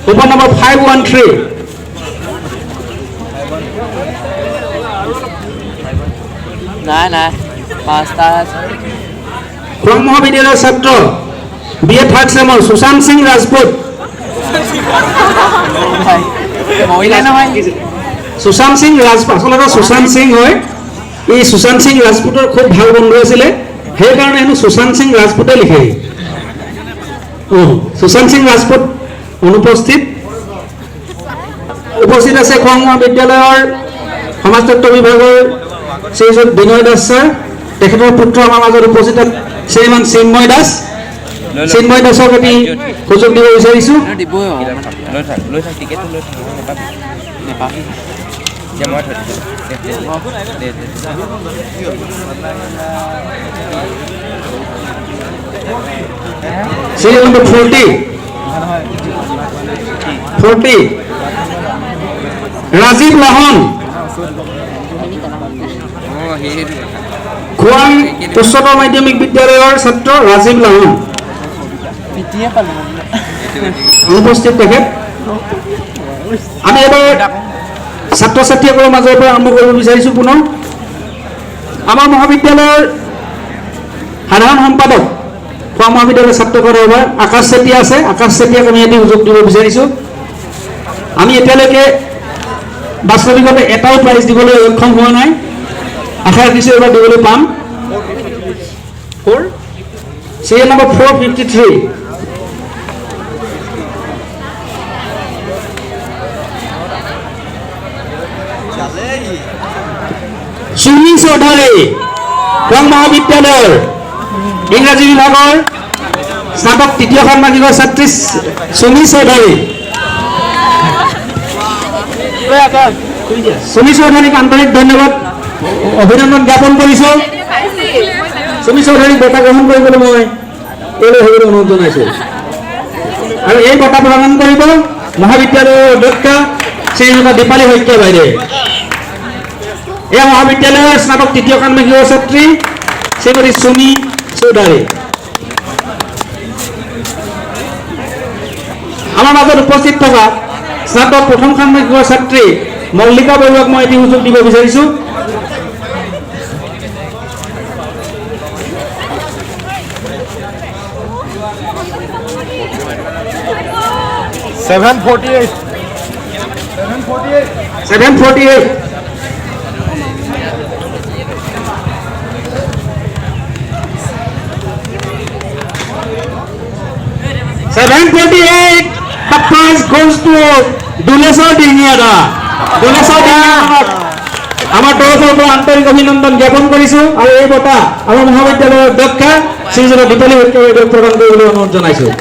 কুপন নম্বৰ 513 নাই পাঁচটা খোৱাং মহাবিদ্যালয়ৰ ছাত্ৰ BA 3rd চেমৰ সুশান্ত সিং ৰাজপুত। সুশান্ত সিং ৰাজপুত আচলতে সুশান্ত সিং হয়। এই সুশান্ত সিং ৰাজপুতৰ খুব ভাল বন্ধু আছিলে, সেইকাৰণে হেনো সুশান্ত সিং ৰাজপুতে লিখে। সুশান্ত সিং ৰাজপুত অনুপস্থিত। উপস্থিত আছে খোৱাং মহাবিদ্যালয়ৰ সমাজতত্ব বিভাগৰ শ্ৰীযুত বিনয় দাস ছাৰ। তেখেতৰ পুত্ৰ আমাৰ মাজত উপস্থিত শ্ৰীমান চিন্ময় দাস। চিন্ময় দাসক এটি সুযোগ দিব বিচাৰিছোঁ। Serial number 40 Rajiv Lahon খোৱাং উচ্চতৰ মাধ্যমিক বিদ্যালয়ৰ ছাত্ৰ ৰাজীৱ লাহন অনুপস্থিত তেখেত। আমি এবাৰ ছাত্ৰ ছাত্ৰীসকলৰ মাজৰ পৰা আৰম্ভ কৰিব বিচাৰিছোঁ। পুনৰ আমাৰ মহাবিদ্যালয়ৰ সাধাৰণ সম্পাদক খোৱাং মহাবিদ্যালয়ৰ ছাত্ৰ সভাৰ আকাশ চেতিয়া আছে। আকাশ চেতিয়াক আমি এটি সুযোগ দিব বিচাৰিছোঁ। আমি এতিয়ালৈকে বাস্তৱিকতে এটাও প্ৰাইজ দিবলৈ সক্ষম হোৱা নাই। আশা ৰাখিছোঁ এবাৰ দিবলৈ পাম। চিৰিয়েল নম্বৰ 453 সুমি চৌধুৰী খোৱাং মহাবিদ্যালয়ৰ ইংৰাজী বিভাগৰ স্নাতক তৃতীয় ষান্মাসিকৰ ছাত্ৰী সুমি চৌধুৰী। সুমি চৌধুৰীক আন্তৰিক ধন্যবাদ অভিনন্দন জ্ঞাপন কৰিছোঁ। সুমি চৌধুৰীক বঁটা গ্ৰহণ কৰিবলৈ মই এইলৈ হ'বলৈ অনুৰোধ জনাইছোঁ। আৰু এই বঁটা প্ৰদান কৰিব মহাবিদ্যালয়ৰ অধ্যক্ষা শ্ৰীমতী দীপালী শইকীয়া বাইদেৱে। এই মহাবিদ্যালয়ৰ স্নাতক তৃতীয় ষান্মাসিকৰ ছাত্ৰী শ্ৰীমতী সুমি চৌধুৰী। আমাৰ মাজত উপস্থিত থকা স্নাতক প্ৰথম ষান্মাসিকৰ ছাত্ৰী মল্লিকা বৰুৱাক মই এটি সুযোগ দিব বিচাৰিছোঁ। Seven forty eight. The prize goes to Dulesar Dingiada. আমাৰ তৰফৰ পৰা আন্তৰিক অভিনন্দন জ্ঞাপন কৰিছোঁ। আৰু এই বঁটা আমাৰ মহাবিদ্যালয়ৰ অধ্যক্ষা শ্ৰীযুত দীপালী শইকীয়া বাইদেউক প্ৰদান কৰিবলৈ অনুৰোধ জনাইছোঁ।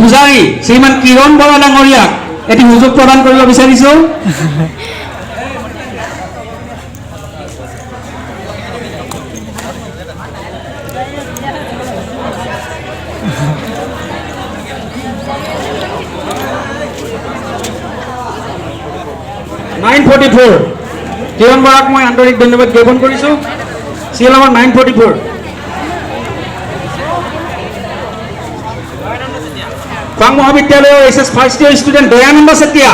পূজাৰী শ্ৰীমান কিৰণ বৰা ডাঙৰীয়াক এটি সুযোগ প্ৰদান কৰিব বিচাৰিছোঁ। 944 কিৰণ বৰাক মই আন্তৰিক ধন্যবাদ জ্ঞাপন কৰিছোঁ। চিৰিয়েল নম্বৰ 944 খোৱাং মহাবিদ্যালয়ৰ HS first year student Dayananda Chetia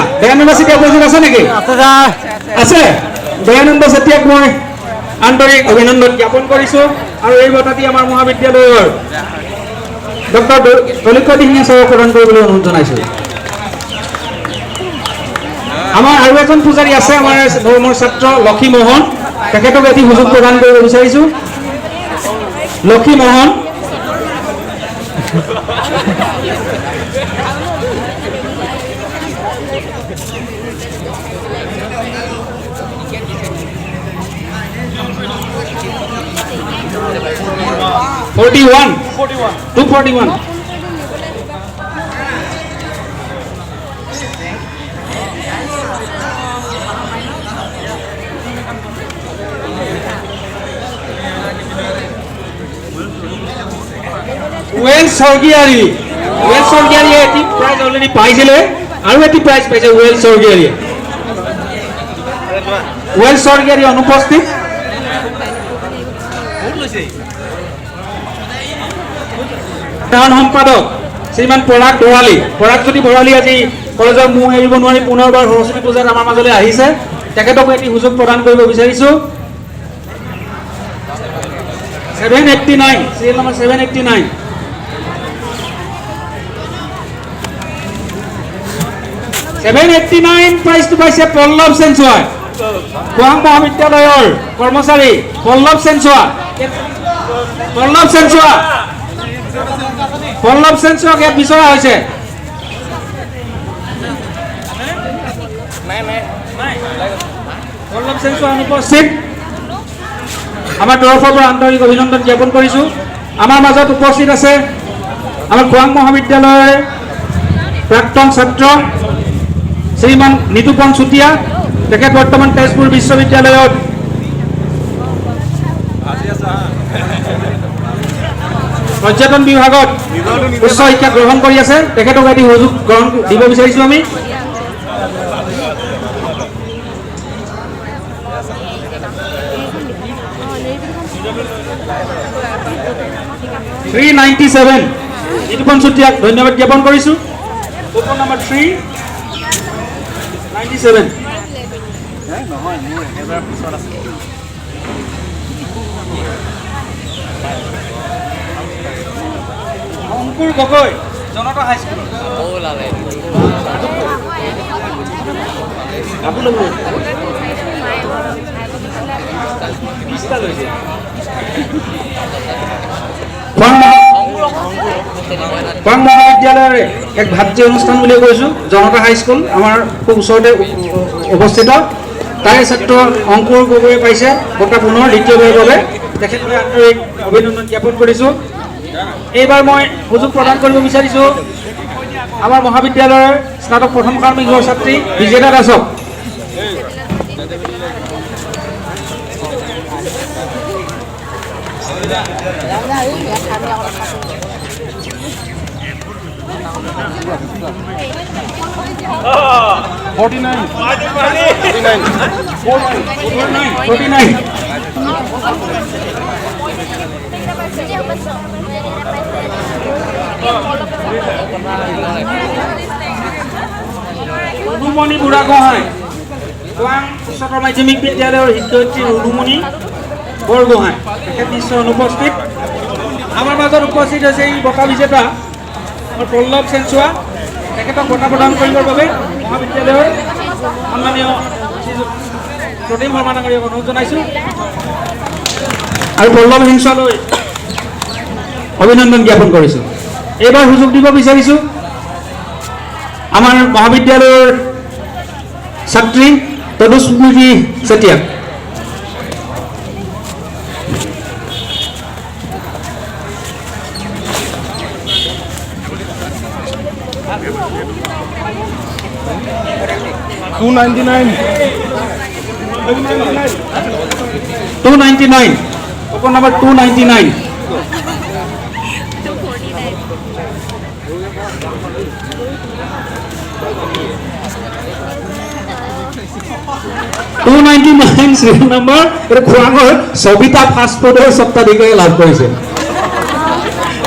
উপস্থিত আছে নেকি? আছে। দয়ানন্দ চেতিয়াক মই আন্তৰিক অভিনন্দন জ্ঞাপন কৰিছোঁ আৰু এই বঁটাটি আমাৰ মহাবিদ্যালয়ৰ ডক্টৰ দলিত দিহিঙীয়া ছাৰক প্ৰদান কৰিবলৈ অনুৰোধ জনাইছোঁ। আমাৰ আৰু এজন পূজাৰী আছে, আমাৰ মোৰ ছাত্ৰ লক্ষী মোহন, তেখেতক এটি সুযোগ প্ৰদান কৰিব বিচাৰিছোঁ। লক্ষী মোহন (41) 241 ওয়েল সৰগিয়াৰি এটি প্ৰাইজ অলৰেডি পাইছিলে আৰু এটি প্ৰাইজ পাইছে ওয়েল সৰগিয়াৰি অনুপস্থিত। সাধাৰণ সম্পাদক শ্ৰীমান পৰাগজ্যোতি ভৰালী আজি কলেজৰ মুখ এৰিব নোৱাৰি পুনৰবাৰ সৰস্বতী পূজাত আমাৰ মাজলৈ আহিছে, তেখেতক এটি সুযোগ প্ৰদান কৰিব বিচাৰিছোঁ। 789 চিৰিয়েল নম্বৰ 789 প্ৰাইজটো পাইছে পল্লৱ চেনচুৱা, খোৱাং মহাবিদ্যালয়ৰ কৰ্মচাৰী পল্লৱ চেনচুৱাক ইয়াত বিচৰা হৈছে। পল্লৱ চেনচুৱা অনুপস্থিত। আমাৰ তৰফৰ পৰা আন্তৰিক অভিনন্দন জ্ঞাপন কৰিছোঁ। আমাৰ মাজত উপস্থিত আছে আমাৰ খোৱাং মহাবিদ্যালয়ৰ প্ৰাক্তন ছাত্ৰ শ্ৰীমান নিতুপন চুতীয়া, তেখেত বৰ্তমান তেজপুৰ বিশ্ববিদ্যালয়ত পৰ্যটন বিভাগত উচ্চ শিক্ষা গ্ৰহণ কৰি আছে, তেখেতক এটি সুযোগ দিব বিচাৰিছোঁ আমি। (397) নিতুপন চুতীয়াক ধন্যবাদ জ্ঞাপন কৰিছোঁ। কুপন নম্বৰ 397 অংকুৰ গগৈ জনতা হাইস্কুল। খোৱাং মহাবিদ্যালয়ৰ এক ভাতৃ অনুষ্ঠান বুলি কৈছোঁ, জনতা হাইস্কুল আমাৰ খুব ওচৰতে অৱস্থিত। তাৰে ছাত্ৰ অংকুৰ গগৈয়ে পাইছে বঁটা পুনৰ দ্বিতীয়বাৰৰ বাবে, তেখেতলৈ আন্তৰিক অভিনন্দন জ্ঞাপন কৰিছোঁ। এইবাৰ মই সুযোগ প্ৰদান কৰিব বিচাৰিছোঁ আমাৰ মহাবিদ্যালয়ৰ স্নাতক প্ৰথম কাৰ্মিকৰ ছাত্ৰী বিজেতা দাসক। ৰুণুমণি বুঢ়াগোহাঁই খোৱাং উচ্চতৰ মাধ্যমিক বিদ্যালয়ৰ শিক্ষয়িত্ৰী ৰুণুমণি বৰগোহাঁই, তেখেত নিশ্চয় অনুপস্থিত। আমাৰ মাজত উপস্থিত হৈছে এই বঁটা বিজেতা পল্লৱ চেনচুৱা, তেখেতক বঁটা প্ৰদান কৰিবৰ বাবে মহাবিদ্যালয়ৰ সন্মানীয় প্ৰতিম শৰ্মা ডাঙৰীয়াক অনুৰোধ জনাইছোঁ আৰু পল্লৱ চেনচুৱালৈ অভিনন্দন জ্ঞাপন কৰিছোঁ। এইবাৰ সুযোগ দিব বিচাৰিছোঁ আমাৰ মহাবিদ্যালয়ৰ ছাত্ৰী তদুস্মৃতি চেতিয়াক। $299 Coupon number 299. 299 serial number এটা খোৱাঙৰ সবিতা ফাষ্ট ফুডৰ স্বত্বাধিকাৰী লাভ কৰিছে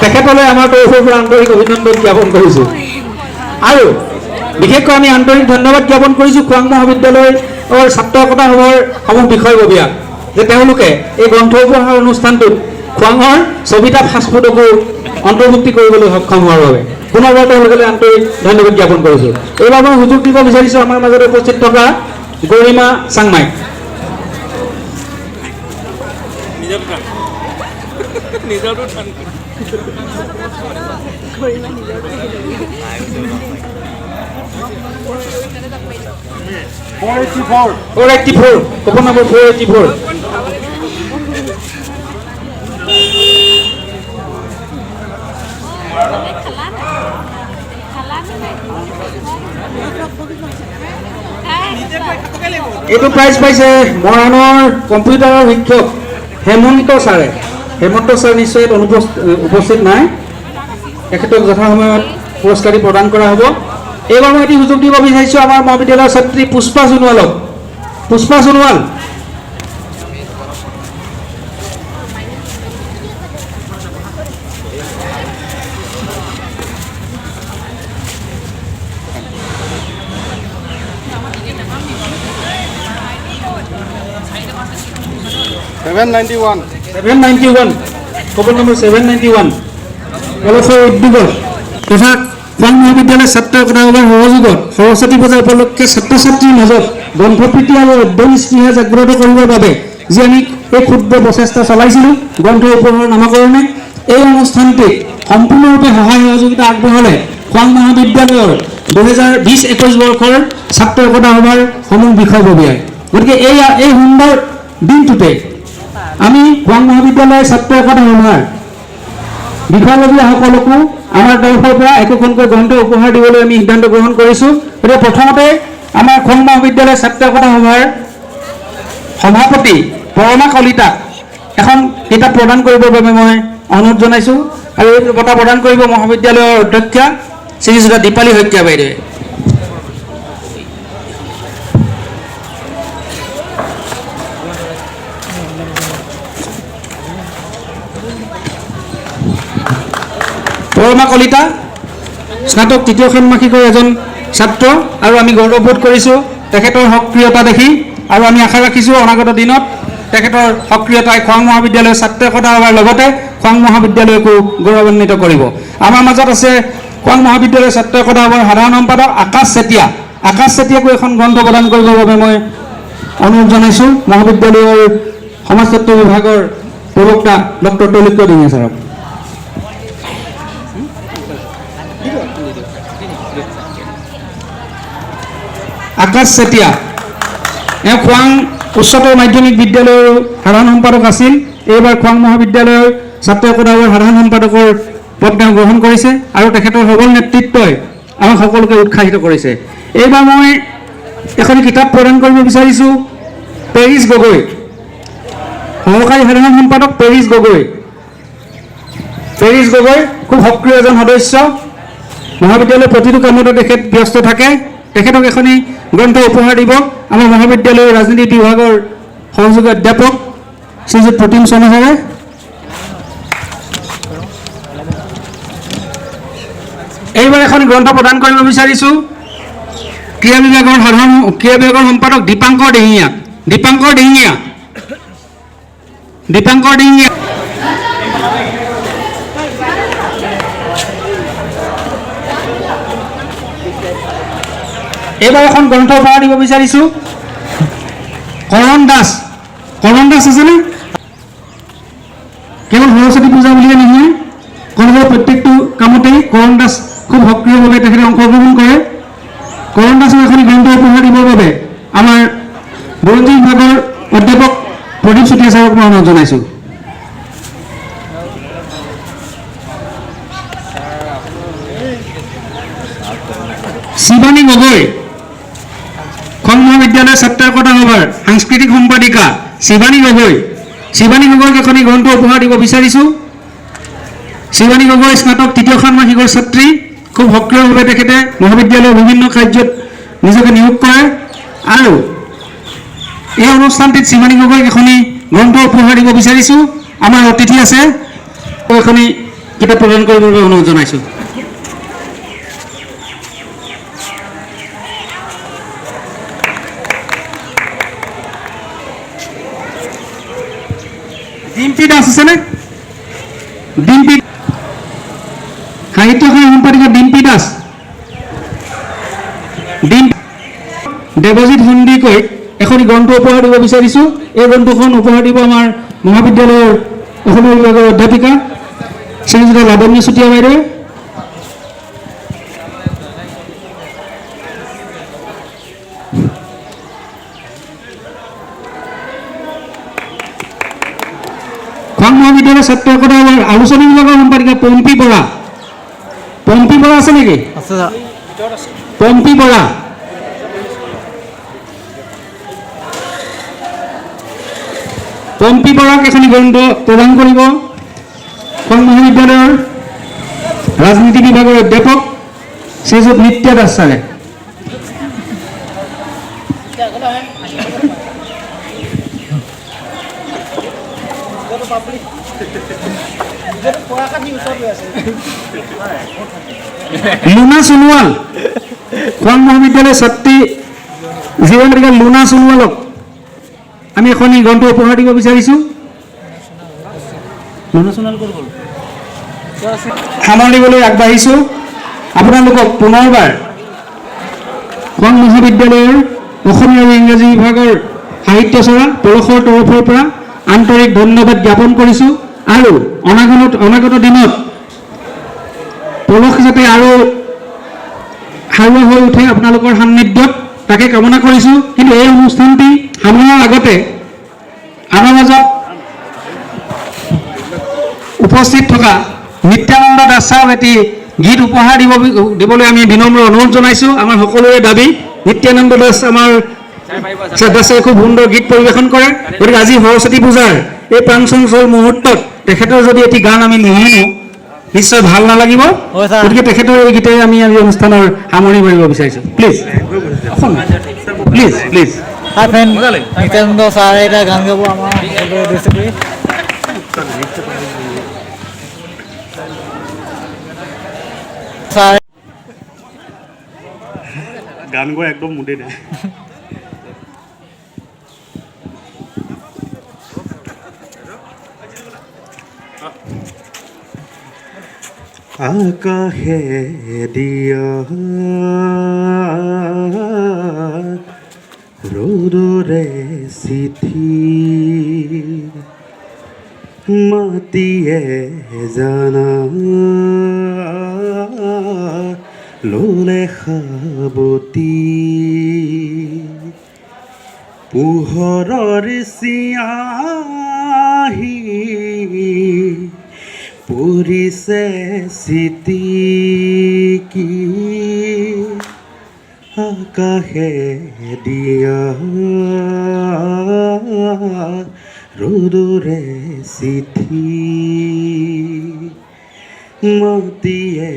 তেখেতলৈ আমাৰ তৰফৰ পৰা আন্তৰিক অভিনন্দন জ্ঞাপন কৰিছোঁ আৰু বিশেষকৈ আমি আন্তৰিক ধন্যবাদ জ্ঞাপন কৰিছোঁ খোৱাং মহাবিদ্যালয়ৰ ছাত্ৰ একতা সভাৰ সমূহ বিষয়ববীয়াক যে তেওঁলোকে এই গ্ৰন্থ উপহাৰ অনুষ্ঠানটোত খোৱাঙৰ সবিতা ফাষ্ট ফুডকো অন্তৰ্ভুক্তি কৰিবলৈ সক্ষম হোৱাৰ বাবে পুনৰবাৰ তেওঁলোকলৈ আন্তৰিক ধন্যবাদ জ্ঞাপন কৰিছোঁ এইবাৰ মই সুযোগ দিব বিচাৰিছোঁ আমাৰ মাজত উপস্থিত থকা গৰিমা চাংমাই কোপন নম্বৰ 484 এইটো প্ৰাইজ পাইছে মৰাণৰ কম্পিউটাৰৰ শিক্ষক হেমন্ত ছাৰে হেমন্ত ছাৰ নিশ্চয় উপস্থিত নাই তেখেতক যথাসময়ত পুৰস্কাৰী প্ৰদান কৰা হ'ব এইবাৰ মই এটি সুযোগ দিব বিচাৰিছোঁ আমাৰ মহাবিদ্যালয়ৰ ছাত্ৰী পুষ্পা সোণোৱালক পুষ্পা সোণোৱাল কপন নম্বৰ 791 কলেজৰ উদ্যোগৰ তথা খোৱাং মহাবিদ্যালয় ছাত্ৰ একতা সভাৰ সহযোগত সৰস্বতী পূজা উপলক্ষে ছাত্ৰ ছাত্ৰীৰ মাজত গ্ৰন্থপ্ৰীতি আৰু অধ্যয়ন স্পৃহা জাগ্ৰত কৰিবৰ বাবে যি আমি এই ক্ষুদ্ৰ প্ৰচেষ্টা চলাইছিলোঁ গ্ৰন্থ উপহাৰৰ নামকৰণে এই অনুষ্ঠানটিত সম্পূৰ্ণৰূপে সহায় সহযোগিতা আগবঢ়ালে খোৱাং মহাবিদ্যালয়ৰ 2020-21 বৰ্ষৰ ছাত্ৰ একতা সভাৰ সমূহ বিষয়ববীয়াই গতিকে এই সুন্দৰ দিনটোতে আমি খোৱাং মহাবিদ্যালয়ৰ ছাত্ৰ একতা সভাৰ বিষয়ববীয়াসকলকো আমাৰ তৰফৰ পৰা একোখনকৈ গ্ৰন্থ উপহাৰ দিবলৈ আমি সিদ্ধান্ত গ্ৰহণ কৰিছোঁ গতিকে প্ৰথমতে আমাৰ খোৱাং মহাবিদ্যালয়ৰ ছাত্ৰ একতা সভাৰ সভাপতি পৰমা কলিতাক এখন কিতাপ প্ৰদান কৰিবৰ বাবে মই অনুৰোধ জনাইছোঁ আৰু এই বঁটা প্ৰদান কৰিব মহাবিদ্যালয়ৰ অধ্যক্ষা শ্ৰীযুতা দীপালী শইকীয়া বাইদেৱে পৰমা কলিতা স্নাতক তৃতীয় ষান্মাসিকৰ এজন ছাত্ৰ আৰু আমি গৌৰৱবোধ কৰিছোঁ তেখেতৰ সক্ৰিয়তা দেখি আৰু আমি আশা ৰাখিছোঁ অনাগত দিনত তেখেতৰ সক্ৰিয়তাই খোৱাং মহাবিদ্যালয়ৰ ছাত্ৰ একতা সভাৰ লগতে খোৱাং মহাবিদ্যালয়কো গৌৰৱান্বিত কৰিব আমাৰ মাজত আছে খোৱাং মহাবিদ্যালয়ৰ ছাত্ৰ একতা সভাৰ সাধাৰণ সম্পাদক আকাশ চেতিয়াকো এখন গ্ৰন্থ প্ৰদান কৰিবৰ বাবে মই অনুৰোধ জনাইছোঁ মহাবিদ্যালয়ৰ সমাজতত্ব বিভাগৰ প্ৰবক্তা ডক্টৰ তৈলক্য ডিঙিয়া ছাৰক আকাশ চেতিয়া এওঁ খোৱাং উচ্চতৰ মাধ্যমিক বিদ্যালয়ৰ সাধাৰণ সম্পাদক আছিল এইবাৰ খোৱাং মহাবিদ্যালয়ৰ ছাত্ৰ একতা সভাৰ সাধাৰণ সম্পাদকৰ পদ তেওঁ গ্ৰহণ কৰিছে আৰু তেখেতৰ সবল নেতৃত্বই আমাক সকলোকে উৎসাহিত কৰিছে এইবাৰ মই এখন কিতাপ প্ৰদান কৰিব বিচাৰিছোঁ পেৰিছ গগৈ সহকাৰী সাধাৰণ সম্পাদক পেৰিছ গগৈ খুব সক্ৰিয় এজন সদস্য মহাবিদ্যালয়ৰ প্ৰতিটো কামতে তেখেত ব্যস্ত থাকে তেখেতক এখনি গ্ৰন্থ উপহাৰ দিব আমাৰ মহাবিদ্যালয়ৰ ৰাজনীতি বিভাগৰ সহযোগী অধ্যাপক শ্ৰীযুত প্ৰতিম চন্দ্ৰৰে এইবাৰ এখন গ্ৰন্থ প্ৰদান কৰিব বিচাৰিছোঁ ক্ৰীড়া বিভাগৰ সম্পাদক দীপাংকৰ দিহিঙীয়া এইবাৰ এখন গ্ৰন্থ উপহাৰ দিব বিচাৰিছোঁ কৰণ দাস আছেনে কেৱল সৰস্বতী পূজা বুলিয়ে নহয় কলেজৰ প্ৰত্যেকটো কামতেই কৰণ দাস খুব সক্ৰিয়ভাৱে তেখেতে অংশগ্ৰহণ কৰে কৰণ দাসক এখন গ্ৰন্থ উপহাৰ দিবৰ বাবে আমাৰ বুৰঞ্জী বিভাগৰ অধ্যাপক প্ৰদীপ চুতীয়া ছাৰক মই অনুৰোধ জনাইছোঁ শিৱানী গগৈ খোৱাং মহাবিদ্যালয় ছাত্ৰ একতা সভাৰ সাংস্কৃতিক সম্পাদিকা শিৱানী গগৈক এখনি গ্ৰন্থ উপহাৰ দিব বিচাৰিছোঁ শিৱানী গগৈ স্নাতক তৃতীয় ষান্মাসিকৰ ছাত্ৰী খুব সক্ৰিয়ভাৱে তেখেতে মহাবিদ্যালয়ৰ বিভিন্ন কাৰ্যত নিজকে নিয়োগ কৰে আৰু এই অনুষ্ঠানটিত শ্ৰীমানী গগৈক এখনি গ্ৰন্থ উপহাৰ দিব বিচাৰিছোঁ। আমাৰ অতিথি আছে, এখনি কিতাপ প্ৰদান কৰিবৰ বাবে অনুৰোধ জনাইছোঁ। ডিম্পী দাস আছেনে? ডিম্পী সাহিত্য সভাৰ সম্পাদিকা ডিম্পী দাস। দেৱজিৎ সন্দিকৈক এখনি গ্ৰন্থ উপহাৰ দিব বিচাৰিছোঁ। এই গ্ৰন্থখন উপহাৰ দিব আমাৰ মহাবিদ্যালয়ৰ অসমীয়া বিভাগৰ অধ্যাপিকা শ্ৰীযুতা লাৱণ্য চুতীয়া বাইদেৱে। খোৱাং মহাবিদ্যালয়ৰ ছাত্ৰ একতাৰ আলোচনী বিভাগৰ সম্পাদিকা পম্পী বৰা। পম্পী বৰা আছে নেকি? আছে পম্পী বৰা। পম্পী বৰাক এখন গ্ৰন্থ প্ৰদান কৰিব খোৱাং মহাবিদ্যালয়ৰ ৰাজনীতি বিভাগৰ অধ্যাপক শ্ৰীযুত নিত্য দাস ছাৰে। লুনা সোণোৱাল, খোৱাং মহাবিদ্যালয়ৰ ছাত্ৰী জীৱন লুনা সোণোৱালক আমি এখন গ্ৰন্থ উপহাৰ দিব বিচাৰিছোঁ। সামৰণিবলৈ আগবাঢ়িছোঁ। আপোনালোকক পুনৰবাৰ খোৱাং মহাবিদ্যালয়ৰ অসমীয়া আৰু ইংৰাজী বিভাগৰ সাহিত্য চৰা পৰশৰ তৰফৰ পৰা আন্তৰিক ধন্যবাদ জ্ঞাপন কৰিছোঁ। আৰু অনাগত দিনত পৰশ যাতে আৰু সাৰুৱা হৈ উঠে আপোনালোকৰ সান্নিধ্যত, তাকে কামনা কৰিছোঁ। কিন্তু এই অনুষ্ঠানটি সামৰাৰ আগতে আমাৰ মাজত উপস্থিত থকা নিত্যানন্দ দাস ছাৰক এটি গীত উপহাৰ দিবলৈ আমি বিনম্ৰ অনুৰোধ জনাইছোঁ। আমাৰ সকলোৰে দাবী, নিত্যানন্দ দাস আমাৰ দাসে খুব সুন্দৰ গীত পৰিৱেশন কৰে। গতিকে আজি সৰস্বতী পূজাৰ এই প্ৰাণচঞ্চল মুহূৰ্তত তেখেতৰ যদি এটি গান আমি নুশুনো নিশ্চয় ভাল নালাগিব। গতিকে তেখেতৰ এই গীতেৰে আমি আজি অনুষ্ঠানৰ সামৰণি মাৰিব বিচাৰিছোঁ। Please please please. Hi friend, Nityananda ছাৰে এটা গান গাব আমাৰ ছাৰ গান গোৱা একদম মুদে নাই। আকাশে দিয়া ৰ'দৰে চিঠি মাতিয়ে জানা ল'লে সাৱতি পোহৰৰ চিয়াহী পৰিছে চিটিকি আকাশে দিয়া ৰ'দৰে চিঠি মাতিয়ে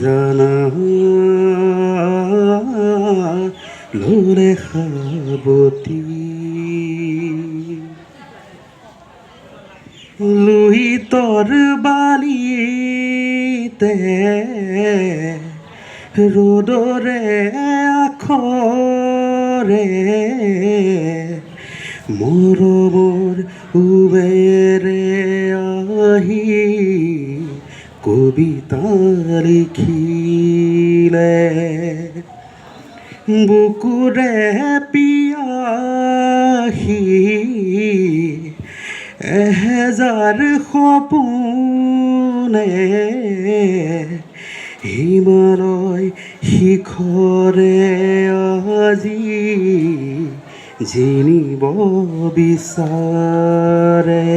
জানা ল'লে সাৱতি লুহিতৰ বালিতে ৰ'দৰে আখৰে মৰমৰ উবেৰে আহি কবিতা লিখিলে বুকুৰে পিয়াহি এহেজাৰ সপোনে হিমালয় শিখৰে আজি জিনিব বিচাৰে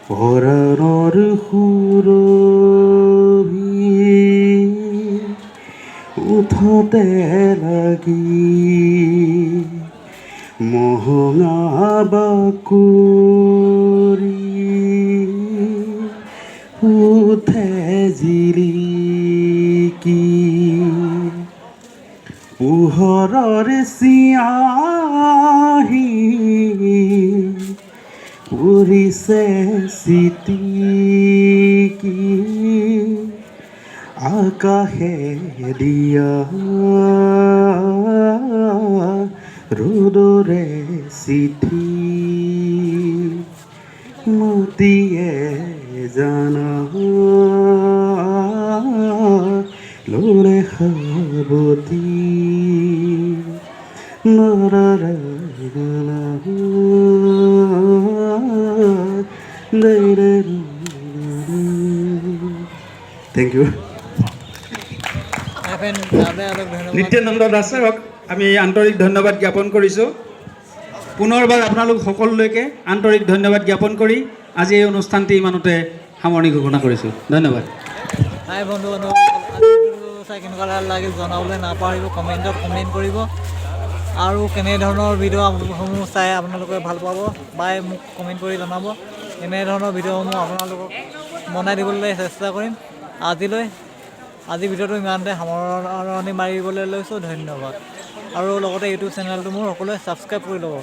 পৰাণৰ সুৰভি উঠতে লাগি মহঙা বাকুৰি উঠে জিলিকি পোহৰ ঘৰৰে চিয়াহী পৰিছে চিটিকি আকাশে দিয়া ৰ'দৰে চিঠি মতিয়ে জানা লৰে সাৱতী নৰাৰা থেংক ইউ। নিত্যানন্দ দাস ছাৰক আমি আন্তৰিক ধন্যবাদ জ্ঞাপন কৰিছোঁ। পুনৰবাৰ আপোনালোক সকলোলৈকে আন্তৰিক ধন্যবাদ জ্ঞাপন কৰি আজি এই অনুষ্ঠানটি ইমানতে সামৰণি ঘোষণা কৰিছোঁ। ধন্যবাদ। হাই বন্ধু বান্ধৱ, চাই কেনেকুৱা লাগিল জনাবলৈ নাপাহৰিব, কমেণ্টত কমেণ্ট কৰিব আৰু কেনেধৰণৰ ভিডিঅ'সমূহ চাই আপোনালোকে ভাল পাব বা মোক কমেণ্ট কৰি জনাব। এনেধৰণৰ ভিডিঅ'সমূহ আপোনালোকক বনাই দিবলৈ চেষ্টা কৰিম। আজি ভিডিঅ'টো ইমানতে সামৰণি মাৰিবলৈ লৈছোঁ। ধন্যবাদ আৰু লগতে ইউটিউব চেনেলটো মোৰ সকলোৱে ছাবস্ক্ৰাইব কৰি ল'ব।